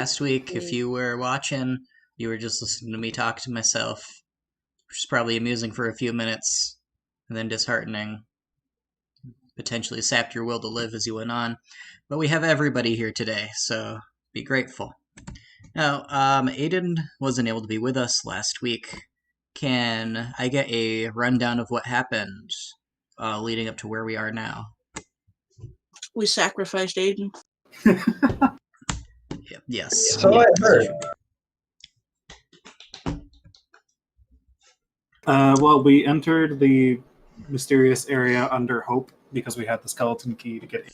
Last week, if you were watching, you were just listening to me talk to myself, which is probably amusing for a few minutes, and then disheartening. Potentially sapped your will to live as you went on. But we have everybody here today, so be grateful. Now, Aiden wasn't able to be with us last week. Can I get a rundown of what happened leading up to where we are now? We sacrificed Aiden. Yes. So I heard. Well, we entered the mysterious area under Hope because we had the skeleton key to get in.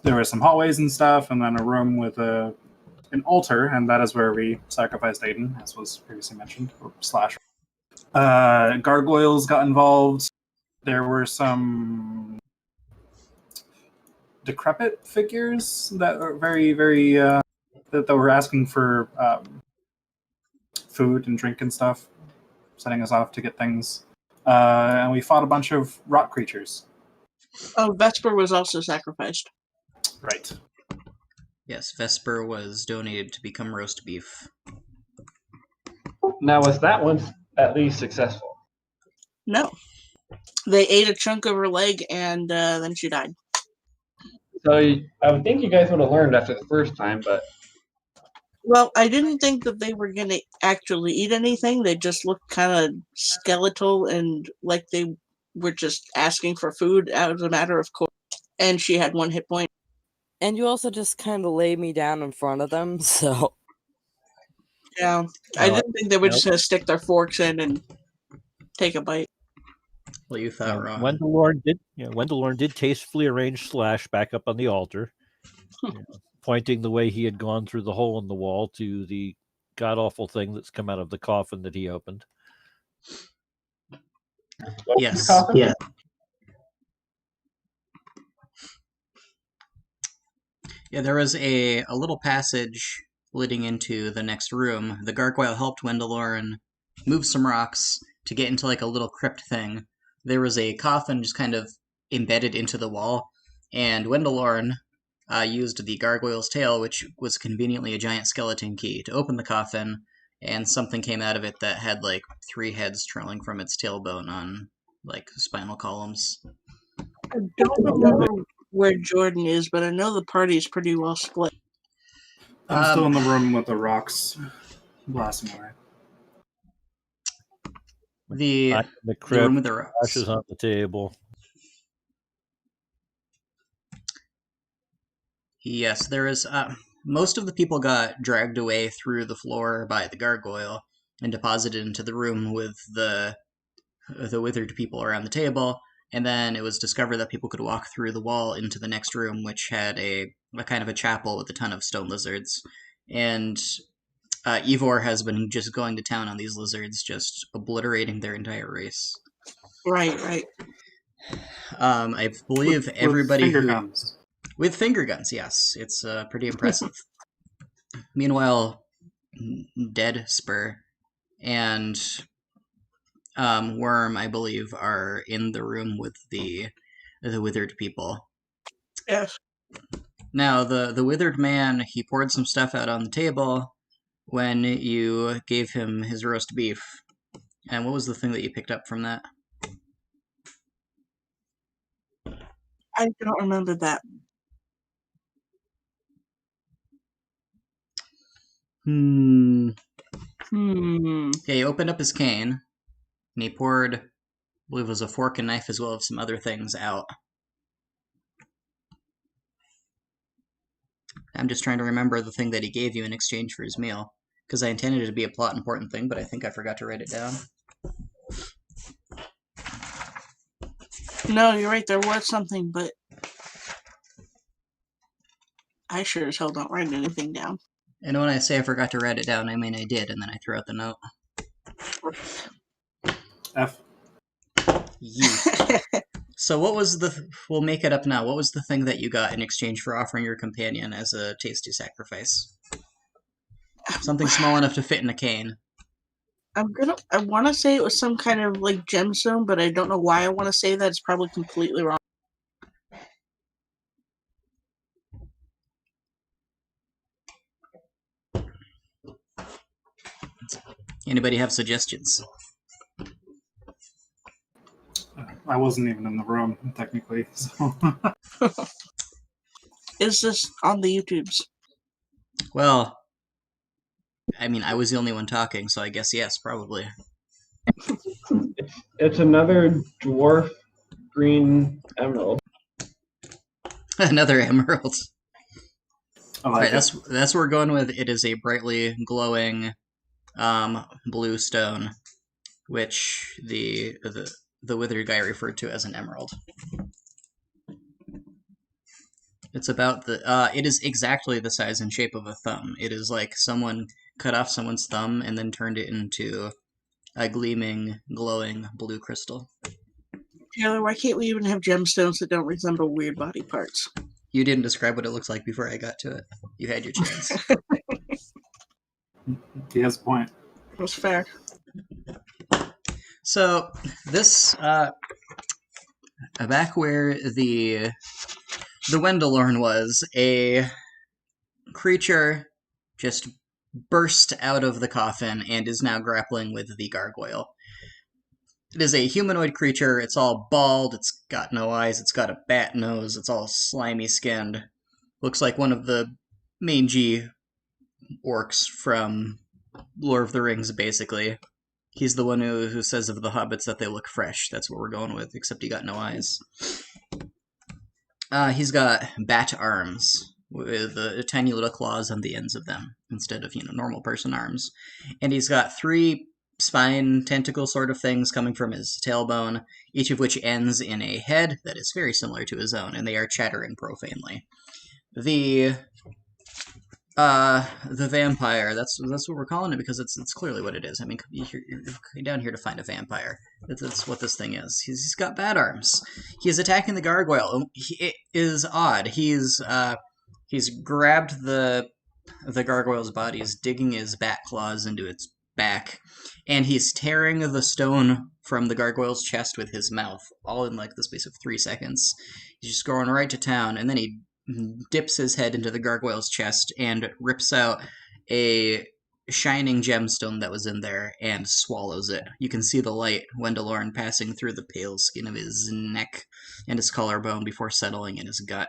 There were some hallways and stuff, and then a room with an altar, and that is where we sacrificed Aiden, as was previously mentioned, or slash. Gargoyles got involved. There were some decrepit figures that were very, very that were asking for food and drink and stuff, setting us off to get things. And we fought a bunch of rock creatures. Oh, Vesper was also sacrificed. Right. Yes, Vesper was donated to become roast beef. Now, was that one at least successful? No. They ate a chunk of her leg, and then she died. So I would think you guys would have learned after the first time, but... Well, I didn't think that they were going to actually eat anything. They just looked kind of skeletal and like they were just asking for food as a matter of course. And she had 1 hit point. And you also just kind of laid me down in front of them, so... Yeah, I didn't think they were just going to stick their forks in and take a bite. Well, you thought wrong. Wendell did tastefully arrange Slash back up on the altar, pointing the way he had gone through the hole in the wall to the god-awful thing that's come out of the coffin that he opened. Yes. Yeah. Yeah, there was a little passage leading into the next room. The gargoyle helped Wendelorin move some rocks to get into like a little crypt thing. There was a coffin just kind of embedded into the wall, and Wendelorin used the gargoyle's tail, which was conveniently a giant skeleton key, to open the coffin, and something came out of it that had like 3 heads trailing from its tailbone on like spinal columns. I don't remember where Jordan is, but I know the party is pretty well split. I'm still in the room with the rocks blasting away. The crypt, room with the rocks. Ashes on the table. Yes, there is. Most of the people got dragged away through the floor by the gargoyle and deposited into the room with the withered people around the table. And then it was discovered that people could walk through the wall into the next room, which had a kind of a chapel with a ton of stone lizards. And Ivor has been just going to town on these lizards, just obliterating their entire race. Right. I believe everybody guns. With finger guns, yes. It's pretty impressive. Meanwhile, Dead Spur and Worm, I believe, are in the room with the withered people. Yes. Now, the withered man, he poured some stuff out on the table when you gave him his roast beef. And what was the thing that you picked up from that? I don't remember that. Yeah, he opened up his cane, and he poured, I believe it was a fork and knife as well as some other things out. I'm just trying to remember the thing that he gave you in exchange for his meal, because I intended it to be a plot important thing, but I think I forgot to write it down. No, you're right, there was something, but I sure as hell don't write anything down. And when I say I forgot to write it down, I mean I did, and then I threw out the note. F. Yeet. So what was we'll make it up now, what was the thing that you got in exchange for offering your companion as a tasty sacrifice? Something small enough to fit in a cane. I want to say it was some kind of like gemstone, but I don't know why I want to say that. It's probably completely wrong. Anybody have suggestions? I wasn't even in the room, technically. So. Is this on the YouTubes? Well, I mean, I was the only one talking, so I guess yes, probably. It's another dwarf green emerald. Another emerald. I Right, like it. that's what we're going with. It is a brightly glowing blue stone, which the withered guy referred to as an emerald. It's about it is exactly the size and shape of a thumb. It is like someone cut off someone's thumb and then turned it into a gleaming, glowing blue crystal. Taylor, why can't we even have gemstones that don't resemble weird body parts? You didn't describe what it looks like before I got to it. You had your chance. He has a point. That's fair. So this back where the Wendelorn was, a creature just burst out of the coffin and is now grappling with the gargoyle. It is a humanoid creature. It's all bald. It's got no eyes. It's got a bat nose. It's all slimy skinned. Looks like one of the mangy orcs from Lord of the Rings, basically. He's the one who says of the hobbits that they look fresh. That's what we're going with, except he got no eyes. He's got bat arms with tiny little claws on the ends of them instead of, normal person arms. And he's got 3 spine tentacle sort of things coming from his tailbone, each of which ends in a head that is very similar to his own, and they are chattering profanely. The vampire, that's what we're calling it because it's clearly what it is. I mean, you're down here to find a vampire. That's what this thing is. He's got bat arms. He's attacking the gargoyle. It is odd. He's grabbed the gargoyle's body, is digging his bat claws into its back, and he's tearing the stone from the gargoyle's chest with his mouth, all in like the space of 3 seconds. He's just going right to town, and then he dips his head into the gargoyle's chest and rips out a shining gemstone that was in there and swallows it. You can see the light Wendelorn passing through the pale skin of his neck and his collarbone before settling in his gut.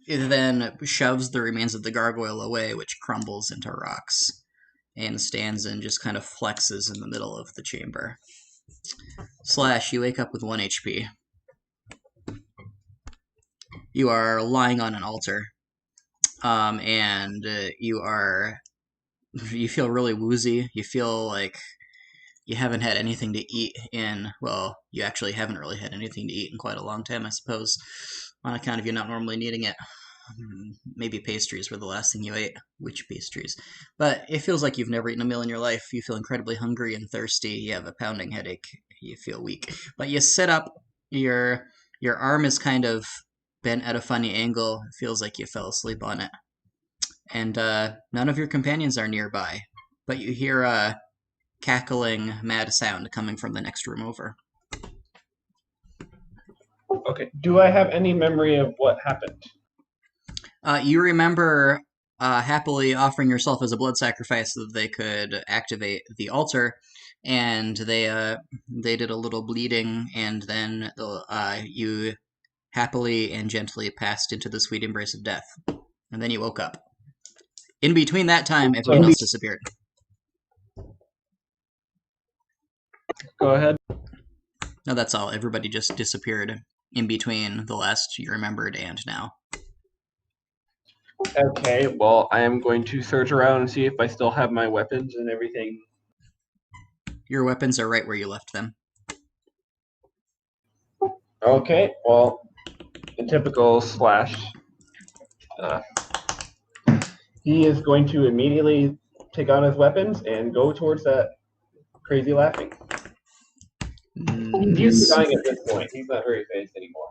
It then shoves the remains of the gargoyle away, which crumbles into rocks, and stands and just kind of flexes in the middle of the chamber. Slash, you wake up with 1 HP. You are lying on an altar, and you feel really woozy. You feel like you haven't had anything to eat you actually haven't really had anything to eat in quite a long time, I suppose, on account of you not normally needing it. Maybe pastries were the last thing you ate. Which pastries? But it feels like you've never eaten a meal in your life. You feel incredibly hungry and thirsty. You have a pounding headache. You feel weak. But you sit up. Your arm is kind of bent at a funny angle. It feels like you fell asleep on it. And none of your companions are nearby. But you hear a cackling, mad sound coming from the next room over. Okay. Do I have any memory of what happened? You remember happily offering yourself as a blood sacrifice so that they could activate the altar, and they did a little bleeding, and then you happily and gently passed into the sweet embrace of death, and then you woke up. In between that time, everyone else disappeared. Go ahead. No, that's all. Everybody just disappeared in between the last you remembered and now. Okay, well, I am going to search around and see if I still have my weapons and everything. Your weapons are right where you left them. Okay, well, the typical Slash. He is going to immediately take on his weapons and go towards that crazy laughing. He's used to dying at this point. He's not very phased anymore.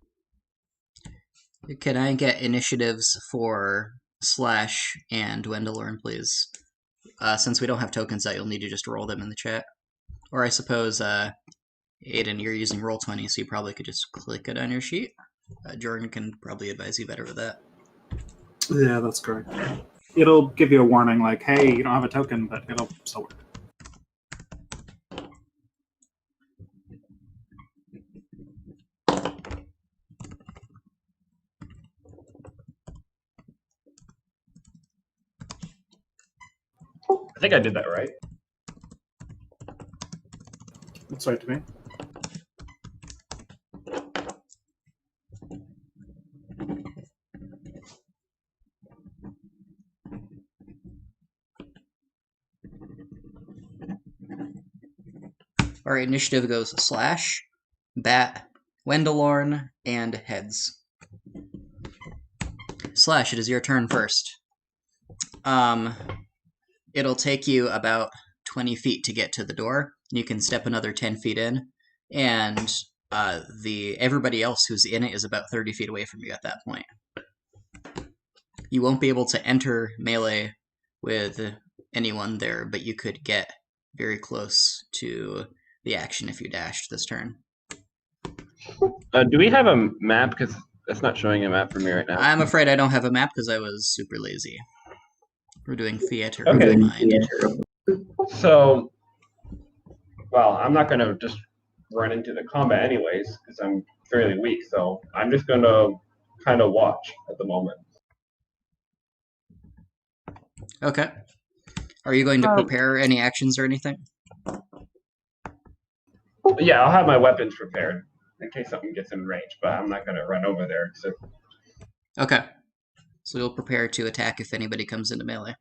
Can I get initiatives for Slash and Wendelorn, please? Since we don't have tokens out, you'll need to just roll them in the chat. Or I suppose, Aiden, you're using Roll20, so you probably could just click it on your sheet. Jordan can probably advise you better with that. Yeah, that's correct. it'll give you a warning like, hey, you don't have a token, but it'll still work. I think I did that right. Looks right to me. All right, initiative goes Slash, Bat, Wendelorn, and Heads. Slash, it is your turn first. It'll take you about 20 feet to get to the door. You can step another 10 feet in, and everybody else who's in it is about 30 feet away from you at that point. You won't be able to enter melee with anyone there, but you could get very close to the action if you dashed this turn. Do we have a map? Because that's not showing a map for me right now. I'm afraid I don't have a map because I was super lazy. We're doing theater Okay. of the mind. So, well, I'm not going to just run into the combat anyways because I'm fairly weak. So I'm just going to kind of watch at the moment. Okay. Are you going to prepare any actions or anything? Yeah, I'll have my weapons prepared in case something gets in range, but I'm not going to run over there. So. Okay. So you'll prepare to attack if anybody comes into melee.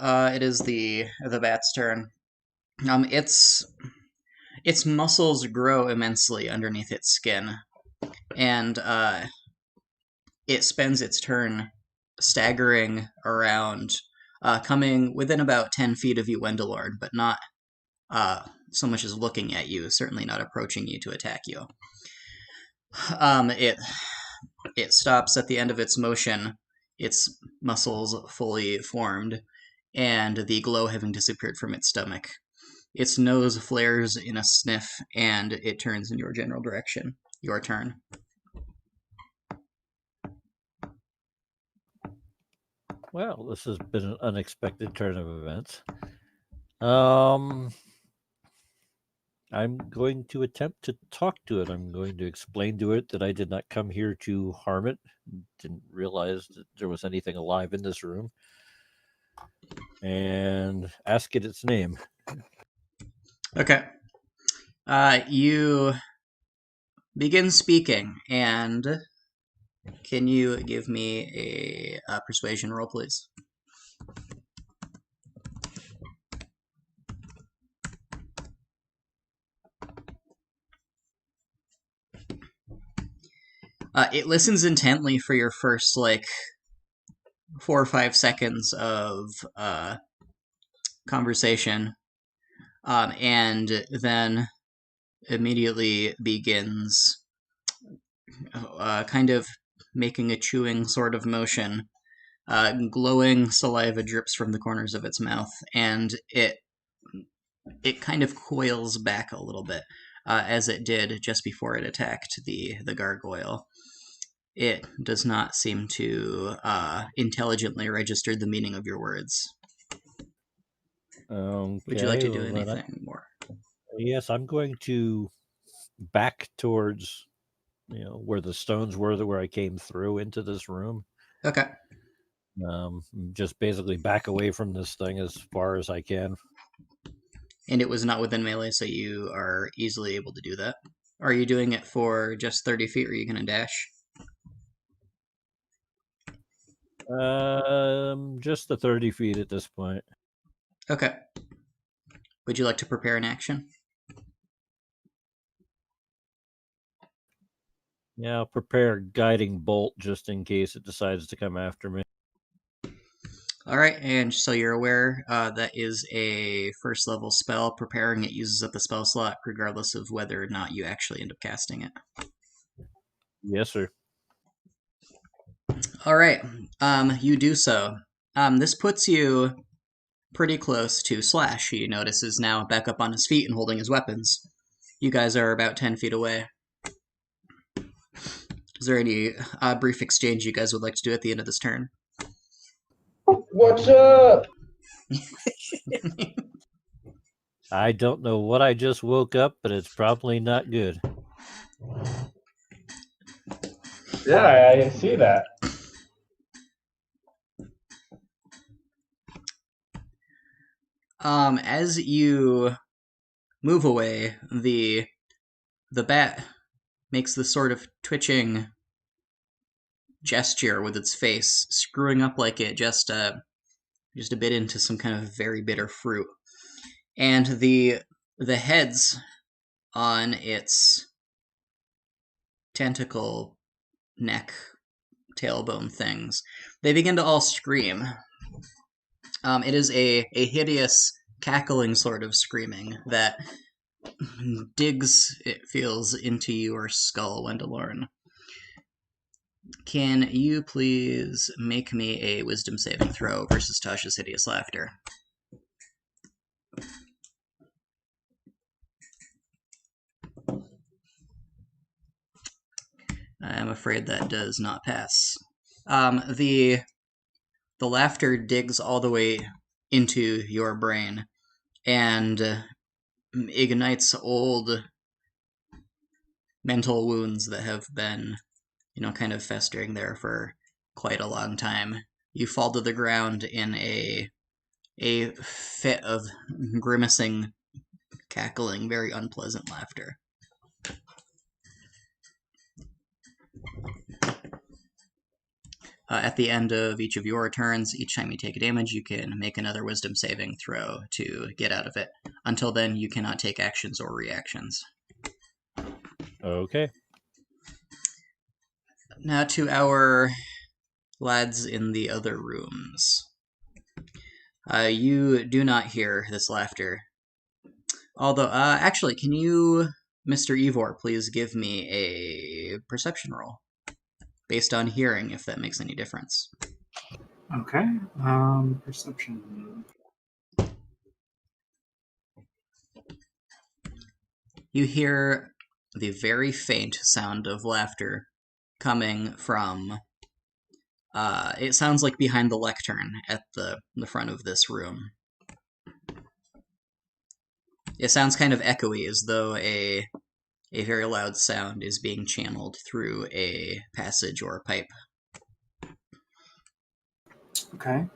It is the bat's turn. Its muscles grow immensely underneath its skin, and it spends its turn staggering around, coming within about 10 feet of you, Wendelorn, but not so much as looking at you, certainly not approaching you to attack you. It stops at the end of its motion, its muscles fully formed, and the glow having disappeared from its stomach. Its nose flares in a sniff, and it turns in your general direction. Your turn. Well, this has been an unexpected turn of events. I'm going to attempt to talk to it. I'm going to explain to it that I did not come here to harm it. Didn't realize that there was anything alive in this room. And ask it its name. Okay. You begin speaking, and can you give me a persuasion roll, please? It listens intently for your first, 4 or 5 seconds of conversation, and then immediately begins kind of making a chewing sort of motion. Glowing saliva drips from the corners of its mouth, and it kind of coils back a little bit, as it did just before it attacked the gargoyle. It does not seem to intelligently register the meaning of your words. Okay, Would you like to do well, anything more? Yes, I'm going to back towards, where the stones were, where I came through into this room. Okay. Just basically back away from this thing as far as I can. And it was not within melee, so you are easily able to do that. Are you doing it for just 30 feet, or are you going to dash? Just the 30 feet at this point. Okay. Would you like to prepare an action? Yeah, I'll prepare a guiding bolt just in case it decides to come after me. All right, and so you're aware that is a first level spell. Preparing it uses up a spell slot, regardless of whether or not you actually end up casting it. Yes, sir. All right, you do so. This puts you pretty close to Slash. You notice is now back up on his feet and holding his weapons. You guys are about 10 feet away. Is there any brief exchange you guys would like to do at the end of this turn? What's up? I don't know what I just woke up, but it's probably not good. Yeah, I see that. As you move away, the bat makes this sort of twitching gesture with its face, screwing up like it just a bit into some kind of very bitter fruit. And the heads on its tentacle neck tailbone things, they begin to all scream. It is a hideous cackling sort of screaming that digs, it feels, into your skull, Wendelorn. Can you please make me a wisdom saving throw versus Tasha's hideous laughter? I'm afraid that does not pass. The laughter digs all the way into your brain and ignites old mental wounds that have been, kind of festering there for quite a long time. You fall to the ground in a fit of grimacing, cackling, very unpleasant laughter. At the end of each of your turns, each time you take a damage, you can make another wisdom saving throw to get out of it. Until then, you cannot take actions or reactions. Okay. Now to our lads in the other rooms. You do not hear this laughter. Although, actually, can you, Mr. Ivor, please give me a perception roll? Based on hearing, if that makes any difference. Okay. Perception. You hear the very faint sound of laughter coming from, it sounds like behind the lectern at the front of this room. It sounds kind of echoey, as though a very loud sound is being channeled through a passage or a pipe. Okay.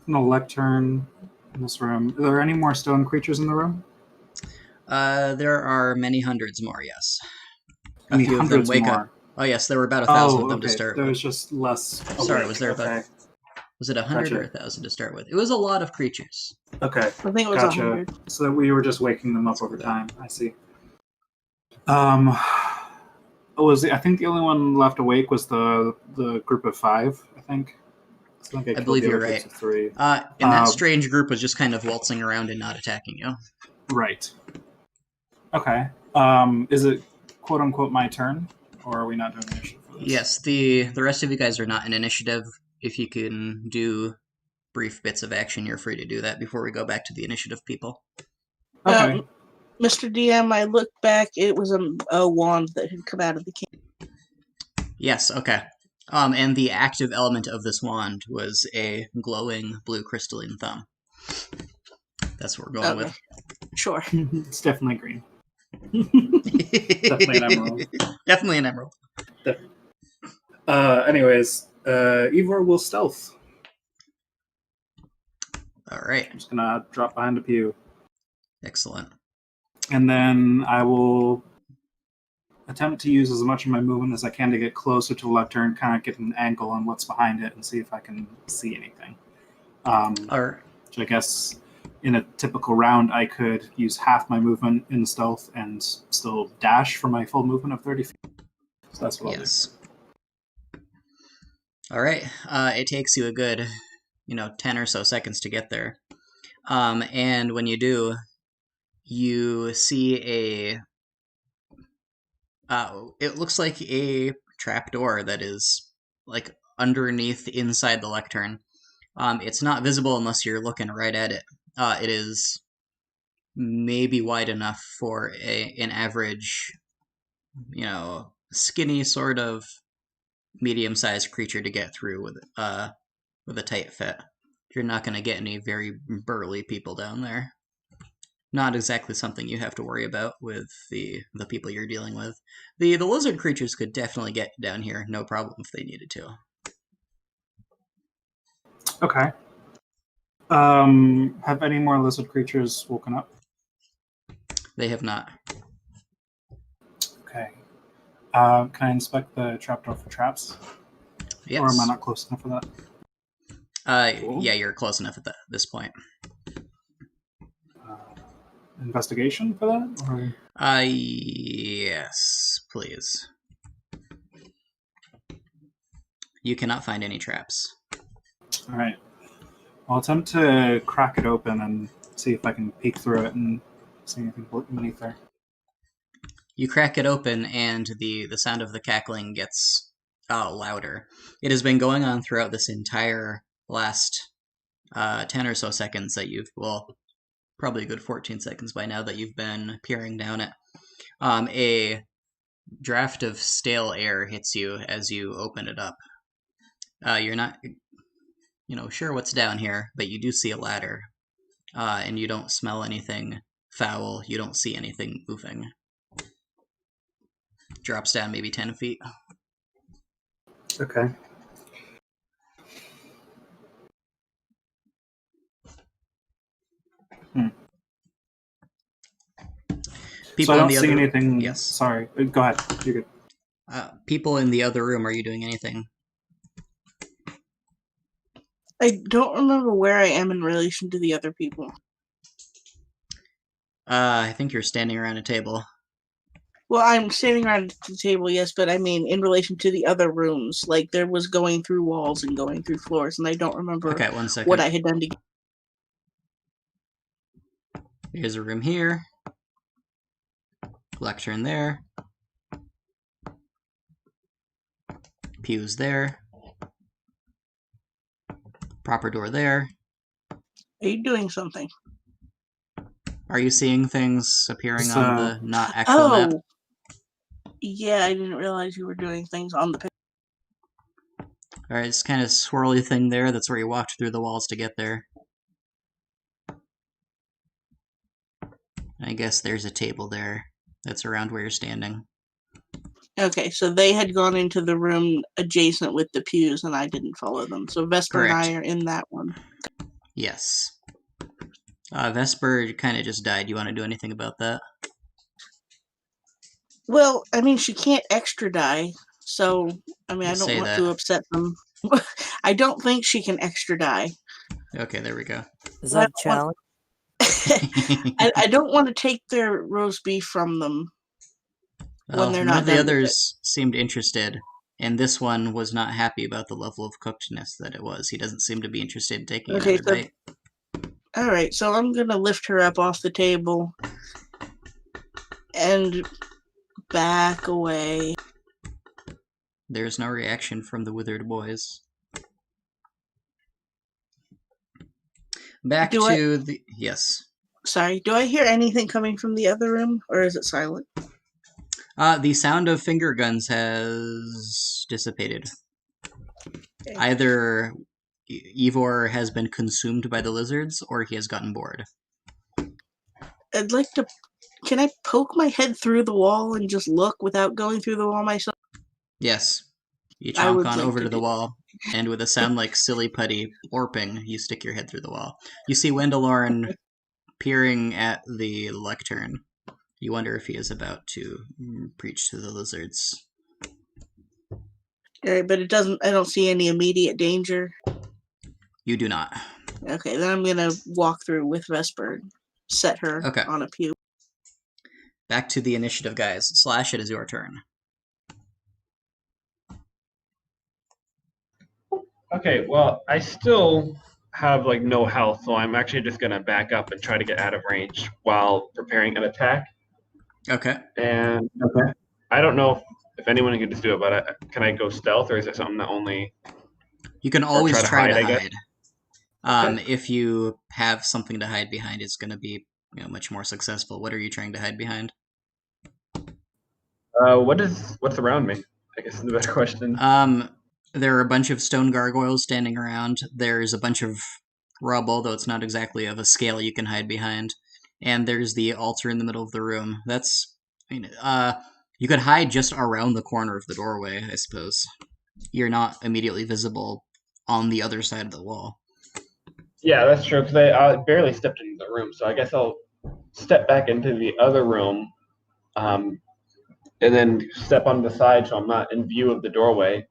No lectern in this room. Are there any more stone creatures in the room? There are many hundreds more, yes. A Any few of them hundreds wake more? up. Oh, yes, there were about 1,000 of Oh, them to okay. start There with. was just less. Sorry, awake. was there about... Okay. Was it 100 or Gotcha. 1,000 to start with? It was a lot of creatures. Okay. I think it was Gotcha. 100. So we were just waking them up over time. I see. I think the only one left awake was the group of 5, I think. I believe you're right. Of 3. And that strange group was just kind of waltzing around and not attacking you. Right. Okay. Is it quote unquote my turn? Or are we not doing initiative for this? Yes, the rest of you guys are not in initiative. If you can do brief bits of action, you're free to do that before we go back to the initiative people. Okay. Mr. DM, I looked back. It was a wand that had come out of the king. Yes, okay. And the active element of this wand was a glowing blue crystalline thumb. That's what we're going with. Sure. It's definitely green. Definitely an emerald. Definitely an emerald. Anyways, Ivor will stealth. All right. I'm just gonna drop behind a pew. Excellent. And then I will attempt to use as much of my movement as I can to get closer to the lectern, kind of get an angle on what's behind it and see if I can see anything. All right. Which I guess in a typical round, I could use half my movement in stealth and still dash for my full movement of 30 feet. So that's what I'll do. All right. It takes you a good, 10 or so seconds to get there. And when you do, you see it looks like a trapdoor that is like underneath inside the lectern. It's not visible unless you're looking right at it. It is maybe wide enough for an average, skinny sort of medium-sized creature to get through with a tight fit. You're not going to get any very burly people down there. Not exactly something you have to worry about with the people you're dealing with. The lizard creatures could definitely get down here, no problem if they needed to. Okay. Have any more lizard creatures woken up? They have not. Okay. Can I inspect the trapdoor for traps? Yes. Or am I not close enough for that? Cool. Yeah, you're close enough at this point. Investigation for that? Or? Yes, please. You cannot find any traps. All right. I'll attempt to crack it open and see if I can peek through it and see anything beneath there. You crack it open, and the sound of the cackling gets louder. It has been going on throughout this entire last 10 or so seconds that you've, well, probably a good 14 seconds by now that you've been peering down it. A draft of stale air hits you as you open it up. You're not, sure what's down here, but you do see a ladder, and you don't smell anything foul. You don't see anything moving. Drops down maybe 10 feet. Okay. People so I don't in the see other... anything. Yes. Sorry. Go ahead. You're good. People in the other room, are you doing anything? I don't remember where I am in relation to the other people. I think you're standing around a table. Well, I'm standing around the table, yes, but I mean in relation to the other rooms. Like, there was going through walls and going through floors, and I don't remember Okay, 1 second. what I had done to get. Here's a room here. Lectern there. Pews there. Proper door there. Are you doing something? Are you seeing things appearing on the not actual map? Yeah, I didn't realize you were doing things on the picture. Alright, this kind of swirly thing there, that's where you walked through the walls to get there. I guess there's a table there that's around where you're standing. Okay, so they had gone into the room adjacent with the pews, and I didn't follow them. So Vesper and I are in that one. Yes. Vesper kind of just died. You want to do anything about that? Well, I mean, she can't extra die, so, I mean, I don't want to upset them. I don't think she can extra die. Okay, there we go. Is that a challenge? I don't want to take their roast beef from them when they're not none of the done others seemed interested, and this one was not happy about the level of cookedness that it was. He doesn't seem to be interested in taking another bite. Alright, so I'm going to lift her up off the table and back away. There's no reaction from the withered boys. Back to the... Yes. Sorry, do I hear anything coming from the other room, or is it silent? The sound of finger guns has dissipated. Okay. Either Ivor has been consumed by the lizards, or he has gotten bored. I'd like to... Can I poke my head through the wall and just look without going through the wall myself? Yes. You chomp on over to the wall, and with a sound like silly putty orping, you stick your head through the wall. You see Wendellorn peering at the lectern. You wonder if he is about to preach to the lizards. Alright, but I don't see any immediate danger. You do not. Okay, then I'm gonna walk through with Vesper, set her on a pew. Back to the initiative, guys. Slash, it is your turn. Okay, well, I still have like no health, so I'm actually just gonna back up and try to get out of range while preparing an attack. Okay. And I don't know if anyone can just do it, but can I go stealth, or is it something that only... You can always try to hide. Okay. If you have something to hide behind, it's going to be much more successful. What are you trying to hide behind? What's around me? I guess is the better question. There are a bunch of stone gargoyles standing around. There's a bunch of rubble, though it's not exactly of a scale you can hide behind. And there's the altar in the middle of the room. You could hide just around the corner of the doorway, I suppose. You're not immediately visible on the other side of the wall. Yeah, that's true, because I barely stepped into the room, so I guess I'll step back into the other room, and then step on the side so I'm not in view of the doorway,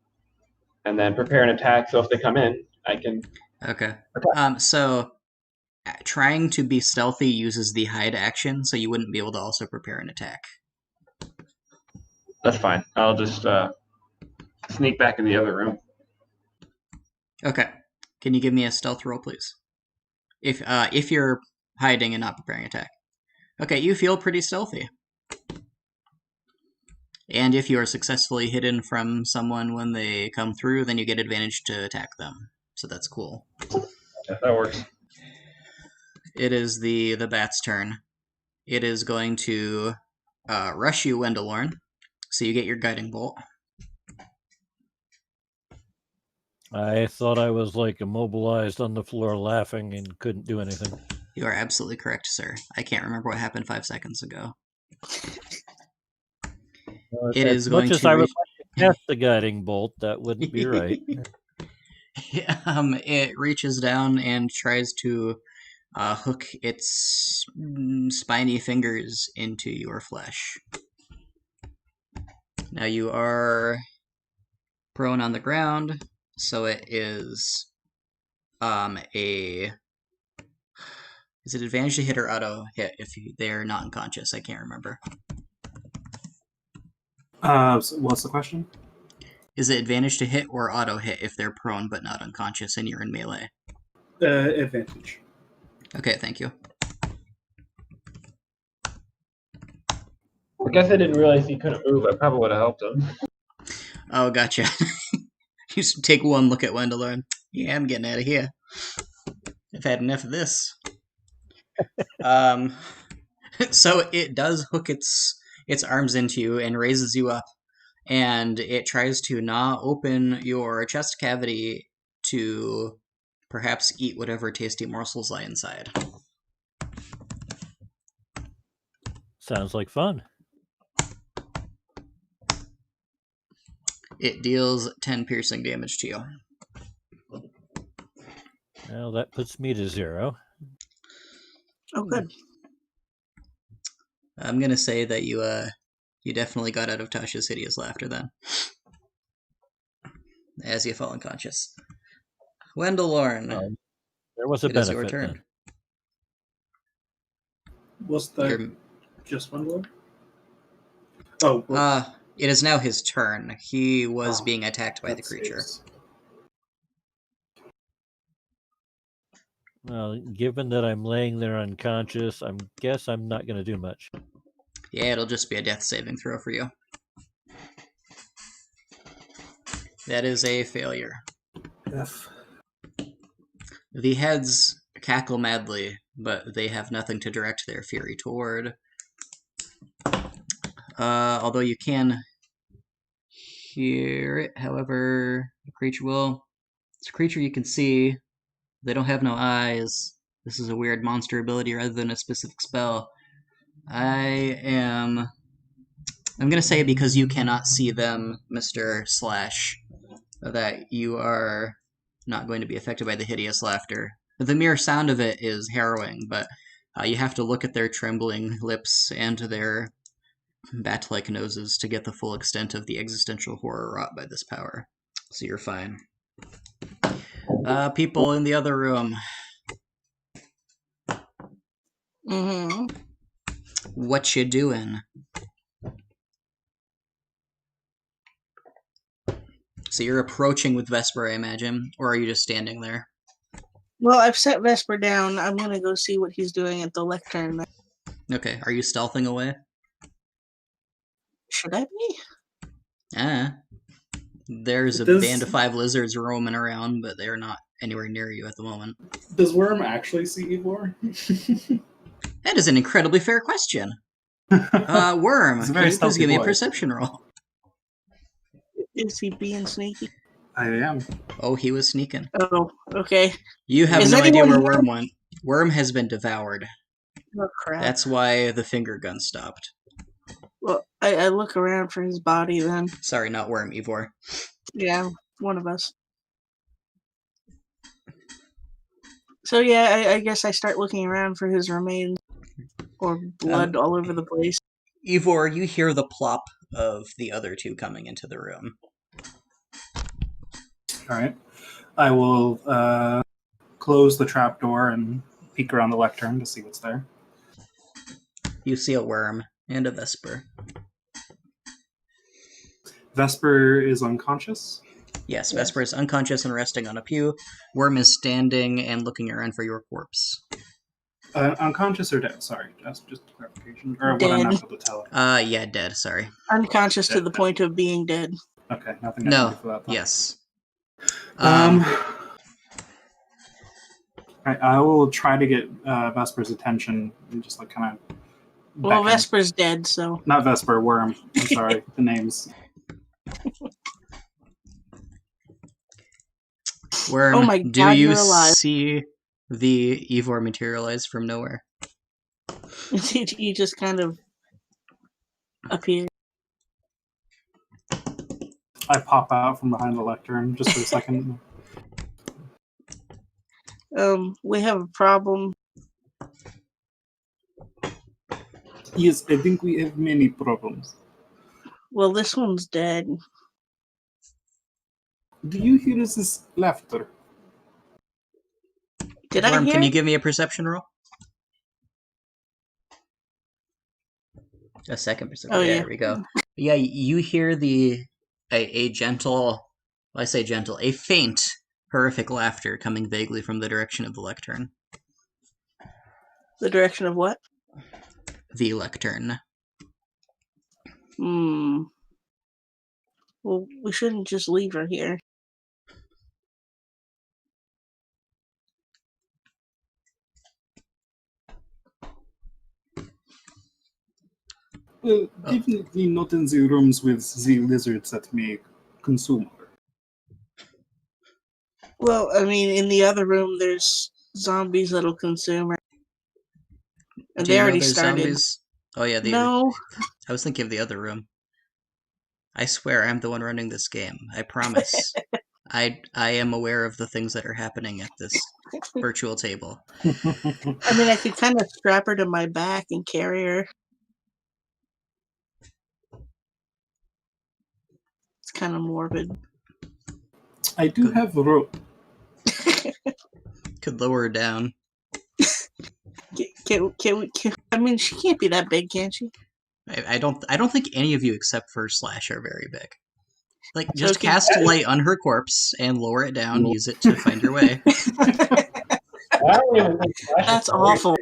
and then prepare an attack, so if they come in, I can... Okay. So trying to be stealthy uses the hide action, so you wouldn't be able to also prepare an attack. That's fine. I'll just sneak back in the other room. Okay. Can you give me a stealth roll, please? If you're hiding and not preparing attack. Okay, you feel pretty stealthy. And if you are successfully hidden from someone when they come through, then you get advantage to attack them. So that's cool. If that works. It is the bat's turn. It is going to rush you, Wendelorn. So you get your guiding bolt. I thought I was like immobilized on the floor laughing and couldn't do anything. You are absolutely correct, sir. I can't remember what happened 5 seconds ago. It is going much as to I would reach- like to cast the guiding bolt, that wouldn't be right. It reaches down and tries to hook its spiny fingers into your flesh. Now you are prone on the ground, so it is is it advantage to hit or auto hit if they're not unconscious? I can't remember. So what's the question? Is it advantage to hit or auto hit if they're prone but not unconscious and you're in melee? Advantage. Okay, thank you. I guess I didn't realize he couldn't move. I probably would have helped him. Oh, gotcha. You just take one look at Wendelorn. Yeah, I'm getting out of here. I've had enough of this. So it does hook its arms into you and raises you up, and it tries to gnaw open your chest cavity to perhaps eat whatever tasty morsels lie inside. Sounds like fun. It deals 10 piercing damage to you. Well, that puts me to 0. Oh, good. I'm gonna say that you definitely got out of Tasha's hideous laughter then, as you fall unconscious. Wendelorn, There was a it is benefit your turn. then. Was that You're- just one word? Oh, well, It is now his turn. He was being attacked by the that creature. saves. Well, given that I'm laying there unconscious, I guess I'm not going to do much. Yeah, it'll just be a death saving throw for you. That is a failure. F. The heads cackle madly, but they have nothing to direct their fury toward. Although you can hear it, however, the creature will. It's a creature you can see. They don't have no eyes. This is a weird monster ability rather than a specific spell. I'm gonna say because you cannot see them, Mr. Slash, that you are not going to be affected by the hideous laughter. The mere sound of it is harrowing, but you have to look at their trembling lips and their bat-like noses to get the full extent of the existential horror wrought by this power. So you're fine. People in the other room, Mm-hmm. what you doing? So you're approaching with Vesper, I imagine, or are you just standing there? Well, I've set Vesper down. I'm gonna go see what he's doing at the lectern. Okay, are you stealthing away? Should I be? There's a Does- band of 5 lizards roaming around, but they're not anywhere near you at the moment. Does Worm actually see Evor? That is an incredibly fair question. Worm, It's can a very you please stealthy give me a voice. perception roll? Is he being sneaky? I am. Oh, he was sneaking. Oh, okay. You have Is no idea anyone where here? Worm went. Worm has been devoured. Oh crap. That's why the finger gun stopped. Well, I look around for his body then. Sorry, not Worm, Ivor. Yeah, one of us. So yeah, I guess I start looking around for his remains or blood all over the place. Ivor, you hear the plop of the other two coming into the room. All right. I will close the trapdoor and peek around the lectern to see what's there. You see a worm and a Vesper. Vesper is unconscious. Yes, Yes. Vesper is unconscious and resting on a pew. Worm is standing and looking around for your corpse. Unconscious or dead? Sorry, just clarification. Or what Dead. I'm not able to tell. Yeah, dead, sorry. Unconscious to Dead. the point of being dead. Okay, nothing I can No, do for that. Then. yes. I will try to get Vesper's attention and just like kind of. Well, Vesper's dead, so. Not Vesper, Worm. I'm sorry, the names. Worm, Oh my do God, you you're alive. see the Ivor materialize from nowhere? He just kind of appeared. I pop out from behind the lectern just for a second. We have a problem. Yes, I think we have many problems. Well, this one's dead. Do you hear this laughter? Did I Worm, hear can you it? give me a perception roll? A second perception. Oh, yeah, yeah. there we go. Yeah, you hear a gentle, well, I say gentle, a faint, horrific laughter coming vaguely from the direction of the lectern. The direction of what? The lectern. Well, we shouldn't just leave her here. Well, definitely not in the rooms with the lizards that may consume her. Well, I mean, in the other room, there's zombies that'll consume her. And Do they you know already there's started. zombies? Oh yeah, No. I was thinking of the other room. I swear I'm the one running this game. I promise. I am aware of the things that are happening at this virtual table. I mean, I could kind of strap her to my back and carry her. It's kind of morbid. I do have rope. Could lower her down. I mean, she can't be that big, can she? I don't think any of you except for Slash are very big. Like, So just can- cast light on her corpse and lower it down. Use it to find your way. I don't even think Slash That's is awful.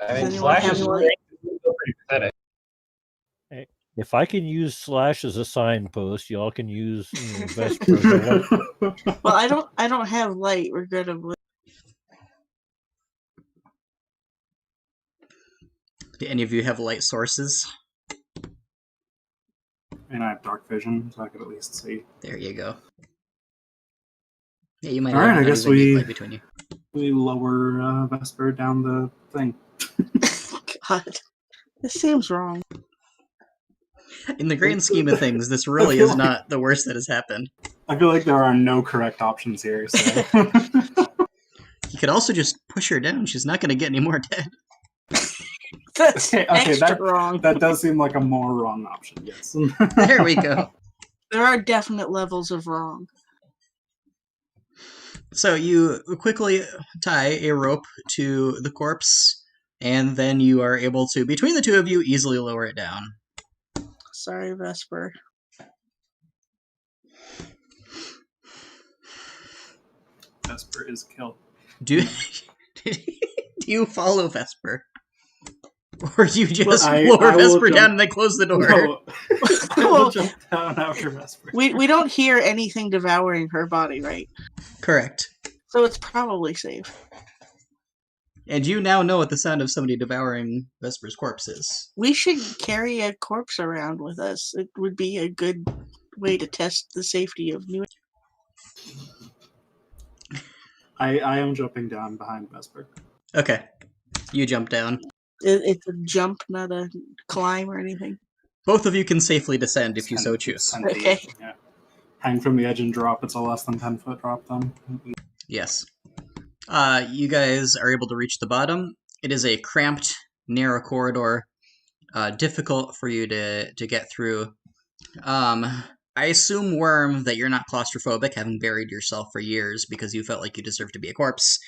I Does mean, anyone Slash have is light? pretty pathetic. If I can use Slash as a signpost, y'all can use Vesper as a weapon. Well, I don't have light, regrettably. Do any of you have light sources? And I have dark vision, so I could at least see. There you go. Yeah, you might All right, not I guess even need we- light between you. We lower Vesper down the thing. God, this seems wrong. In the grand scheme of things, this really is not the worst that has happened. I feel like there are no correct options here. So. You could also just push her down. She's not going to get any more dead. That's Okay, extra that- wrong. That does seem like a more wrong option, yes. There we go. There are definite levels of wrong. So you quickly tie a rope to the corpse, and then you are able to, between the two of you, easily lower it down. Sorry, Vesper. Vesper is killed. Do you follow Vesper? Or you just Well, lower I will Vesper jump- down and then close the door? No, I will Well- jump down after Vesper. We don't hear anything devouring her body, right? Correct. So it's probably safe. And you now know what the sound of somebody devouring Vesper's corpse is. We should carry a corpse around with us. It would be a good way to test the safety of new. I am jumping down behind Vesper. Okay. You jump down. It's a jump, not a climb or anything. Both of you can safely descend if you so It's choose. 10 feet. Okay. Yeah. Hang from the edge and drop. It's a less than 10-foot drop then. Yes. You guys are able to reach the bottom. It is a cramped, narrow corridor, difficult for you to get through. I assume, Worm, that you're not claustrophobic, having buried yourself for years because you felt like you deserved to be a corpse.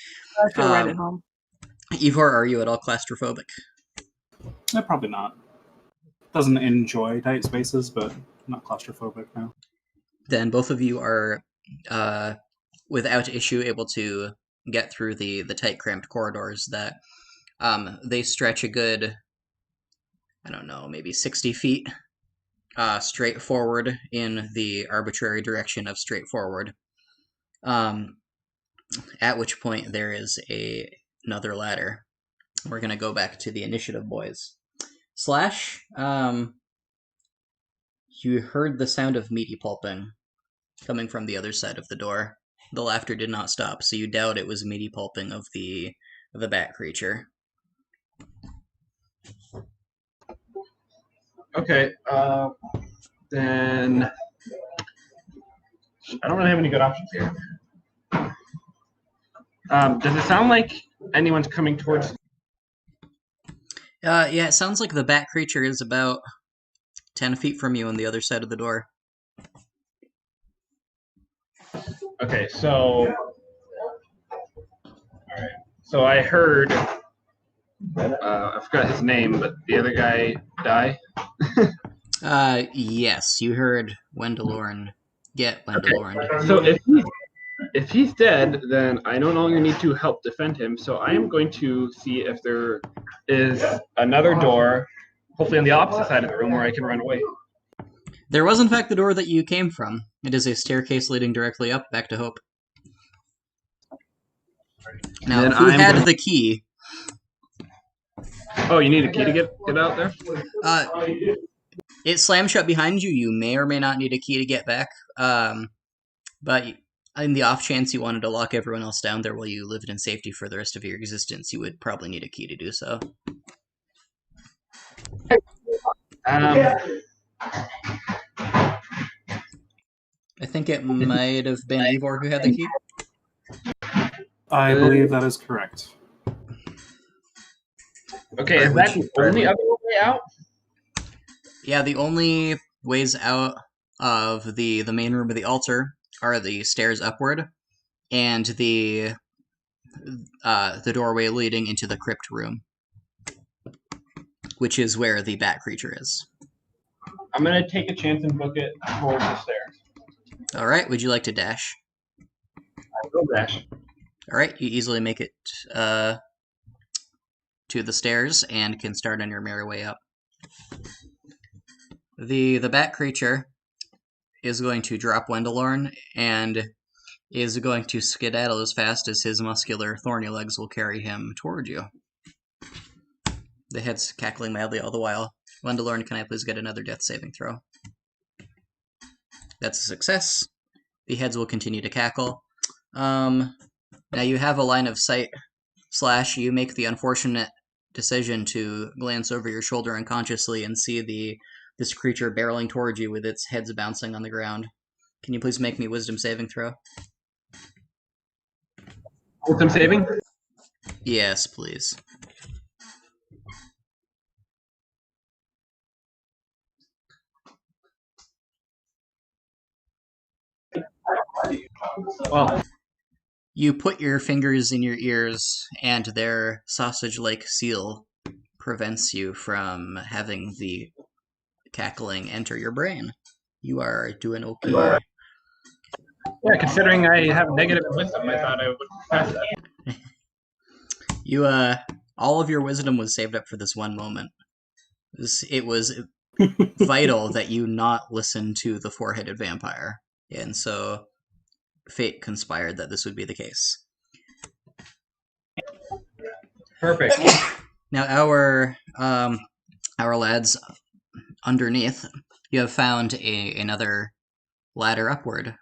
I feel right at home. Ivor, are you at all claustrophobic? Probably not. Doesn't enjoy tight spaces, but not claustrophobic now. Then both of you are, without issue, able to get through the tight, cramped corridors that they stretch a good, I don't know, maybe 60 feet straight forward in the arbitrary direction of straight forward. At which point there is another ladder. We're going to go back to the initiative, boys. Slash, you heard the sound of meaty pulping coming from the other side of the door. The laughter did not stop, so you doubt it was meaty pulping of the bat creature. Okay, then I don't really have any good options here. Does it sound like anyone's coming towards? Yeah, it sounds like the bat creature is about 10 feet from you on the other side of the door. Okay, so alright. So I heard I forgot his name, but the other guy die. Yes, you heard Wendelorn get Wendelorn. Okay. So if he's dead, then I no longer need to help defend him. So I am going to see if there is another door, hopefully on the opposite side of the room, where I can run away. There was, in fact, the door that you came from. It is a staircase leading directly up, back to Hope. Now, Then who I'm had gonna- the key? Oh, you need a key to get out there? It slammed shut behind you. You may or may not need a key to get back. But in the off chance you wanted to lock everyone else down there while you lived in safety for the rest of your existence, you would probably need a key to do so. I think it might have been Ivor who had the key. I believe that is correct. Okay, is that the only other way out? Yeah, the only ways out of the main room of the altar are the stairs upward and the doorway leading into the crypt room, which is where the bat creature is. I'm gonna take a chance and book it towards the stairs. All right, would you like to dash? I will dash. All right, you easily make it to the stairs and can start on your merry way up. The bat creature is going to drop Wendelorn and is going to skedaddle as fast as his muscular, thorny legs will carry him toward you. The head's cackling madly all the while. Wendelorn, can I please get another death saving throw? That's a success. The heads will continue to cackle. Now you have a line of sight. Slash, you make the unfortunate decision to glance over your shoulder unconsciously and see this creature barreling towards you with its heads bouncing on the ground. Can you please make me wisdom saving throw? Wisdom saving? Yes, please. Well, You put your fingers in your ears, and their sausage-like seal prevents you from having the cackling enter your brain. You are doing okay. yeah, considering I have negative wisdom, I thought I would pass that. You, all of your wisdom was saved up for this one moment. It was vital that you not listen to the four-headed vampire, and so fate conspired that this would be the case. Perfect. Now, our lads underneath, you have found another ladder upward.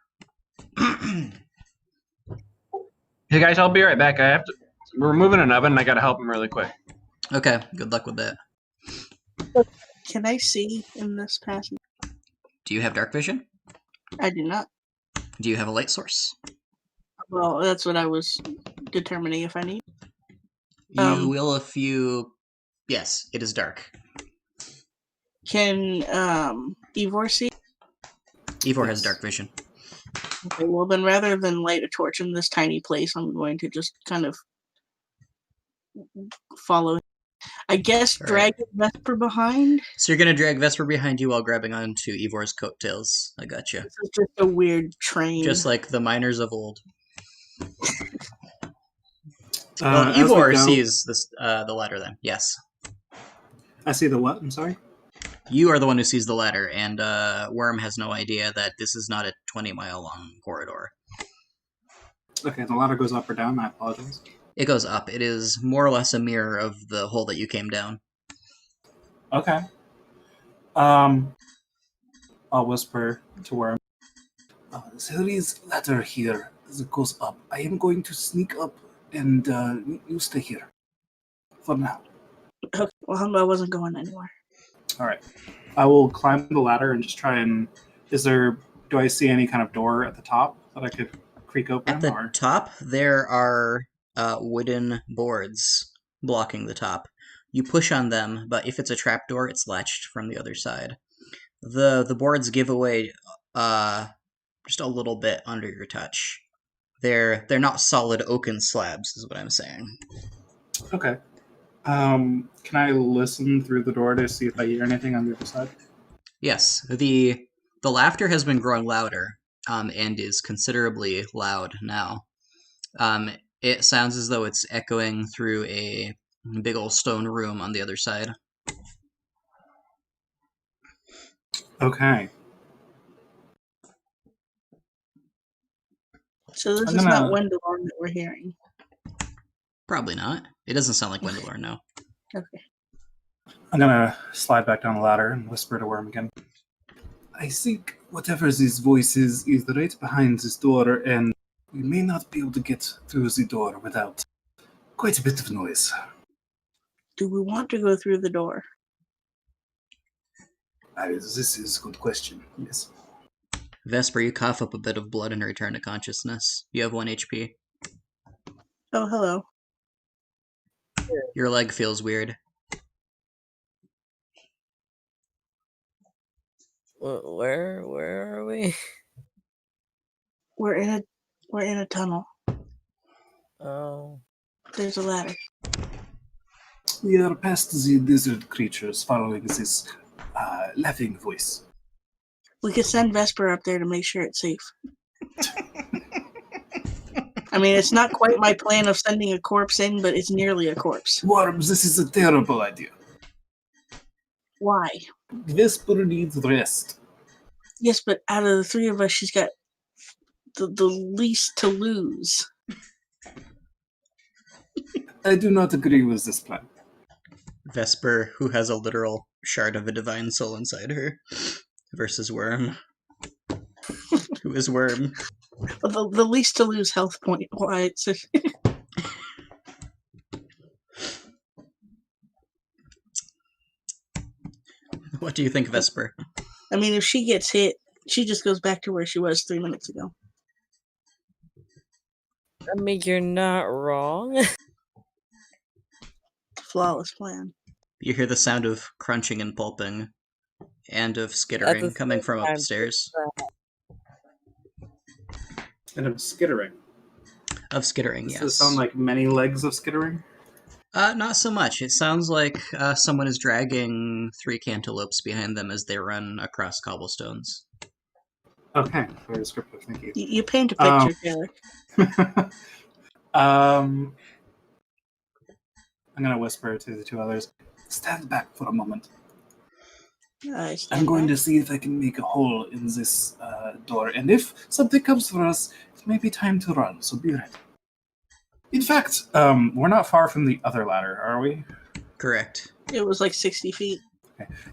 Hey guys, I'll be right back. We're moving an oven and I gotta help him really quick. Okay, good luck with that. Can I see in this passage? Do you have dark vision? I do not. Do you have a light source? Well, that's what I was determining if I need. You will if you... Yes, it is dark. Can Ivor see? Ivor has Yes. dark vision. Okay, well then rather than light a torch in this tiny place, I'm going to just kind of follow. I guess All drag Vesper behind. So you're gonna drag Vesper behind you while grabbing onto Ivor's coattails. I gotcha. This is just a weird train. Just like the miners of old. As Well, we Ivor go- sees this, the ladder then. Yes. I see the what? I'm sorry? You are the one who sees the ladder, and Worm has no idea that this is not a 20-mile long corridor. Okay, the ladder goes up or down. I apologize. It goes up. It is more or less a mirror of the hole that you came down. Okay. I'll whisper to Worm. There is a ladder here that goes up. I am going to sneak up, and you stay here for now. Okay, well, I wasn't going anywhere. All right. I will climb the ladder and just try and. Do I see any kind of door at the top that I could creak open? At the or? top, there are wooden boards blocking the top. You push on them, but if it's a trapdoor, it's latched from the other side. The boards give away just a little bit under your touch. They're not solid oaken slabs, is what I'm saying. Okay. Can I listen through the door to see if I hear anything on the other side? Yes, the laughter has been growing louder, and is considerably loud now. It sounds as though it's echoing through a big old stone room on the other side. Okay. So this I'm is not gonna- Wendelorn that we're hearing. Probably not. It doesn't sound like Wendelorn, no. Okay. I'm gonna slide back down the ladder and whisper to Worm again. I think whatever this voice is right behind this door, and we may not be able to get through the door without quite a bit of noise. Do we want to go through the door? This is a good question. Yes. Vesper, you cough up a bit of blood and return to consciousness. You have 1 HP. Oh, hello. Your leg feels weird. Where are we? We're in a tunnel. Oh, There's a ladder. We are past the desert creatures following this laughing voice. We could send Vesper up there to make sure it's safe. I mean, it's not quite my plan of sending a corpse in, but it's nearly a corpse. Worms, this is a terrible idea. Why? Vesper needs rest. Yes, but out of the three of us, she's got the least to lose. I do not agree with this plan. Vesper, who has a literal shard of a divine soul inside her, versus Worm, who is Worm. But the least to lose health point. Why? It's What do you think, Vesper? I mean, if she gets hit, she just goes back to where she was 3 minutes ago. I mean, you're not wrong. Flawless plan. You hear the sound of crunching and pulping, and of skittering coming from time. upstairs. And of skittering. Of skittering, Does yes. this sound like many legs of skittering? Not so much. It sounds like someone is dragging 3 cantaloupes behind them as they run across cobblestones. Okay, very descriptive, thank you. You paint a picture, Taylor. I'm gonna whisper to the two others. Stand back for a moment. I'm going to see if I can make a hole in this door, and if something comes for us, it may be time to run, so be ready. In fact, we're not far from the other ladder, are we? Correct. It was like 60 feet.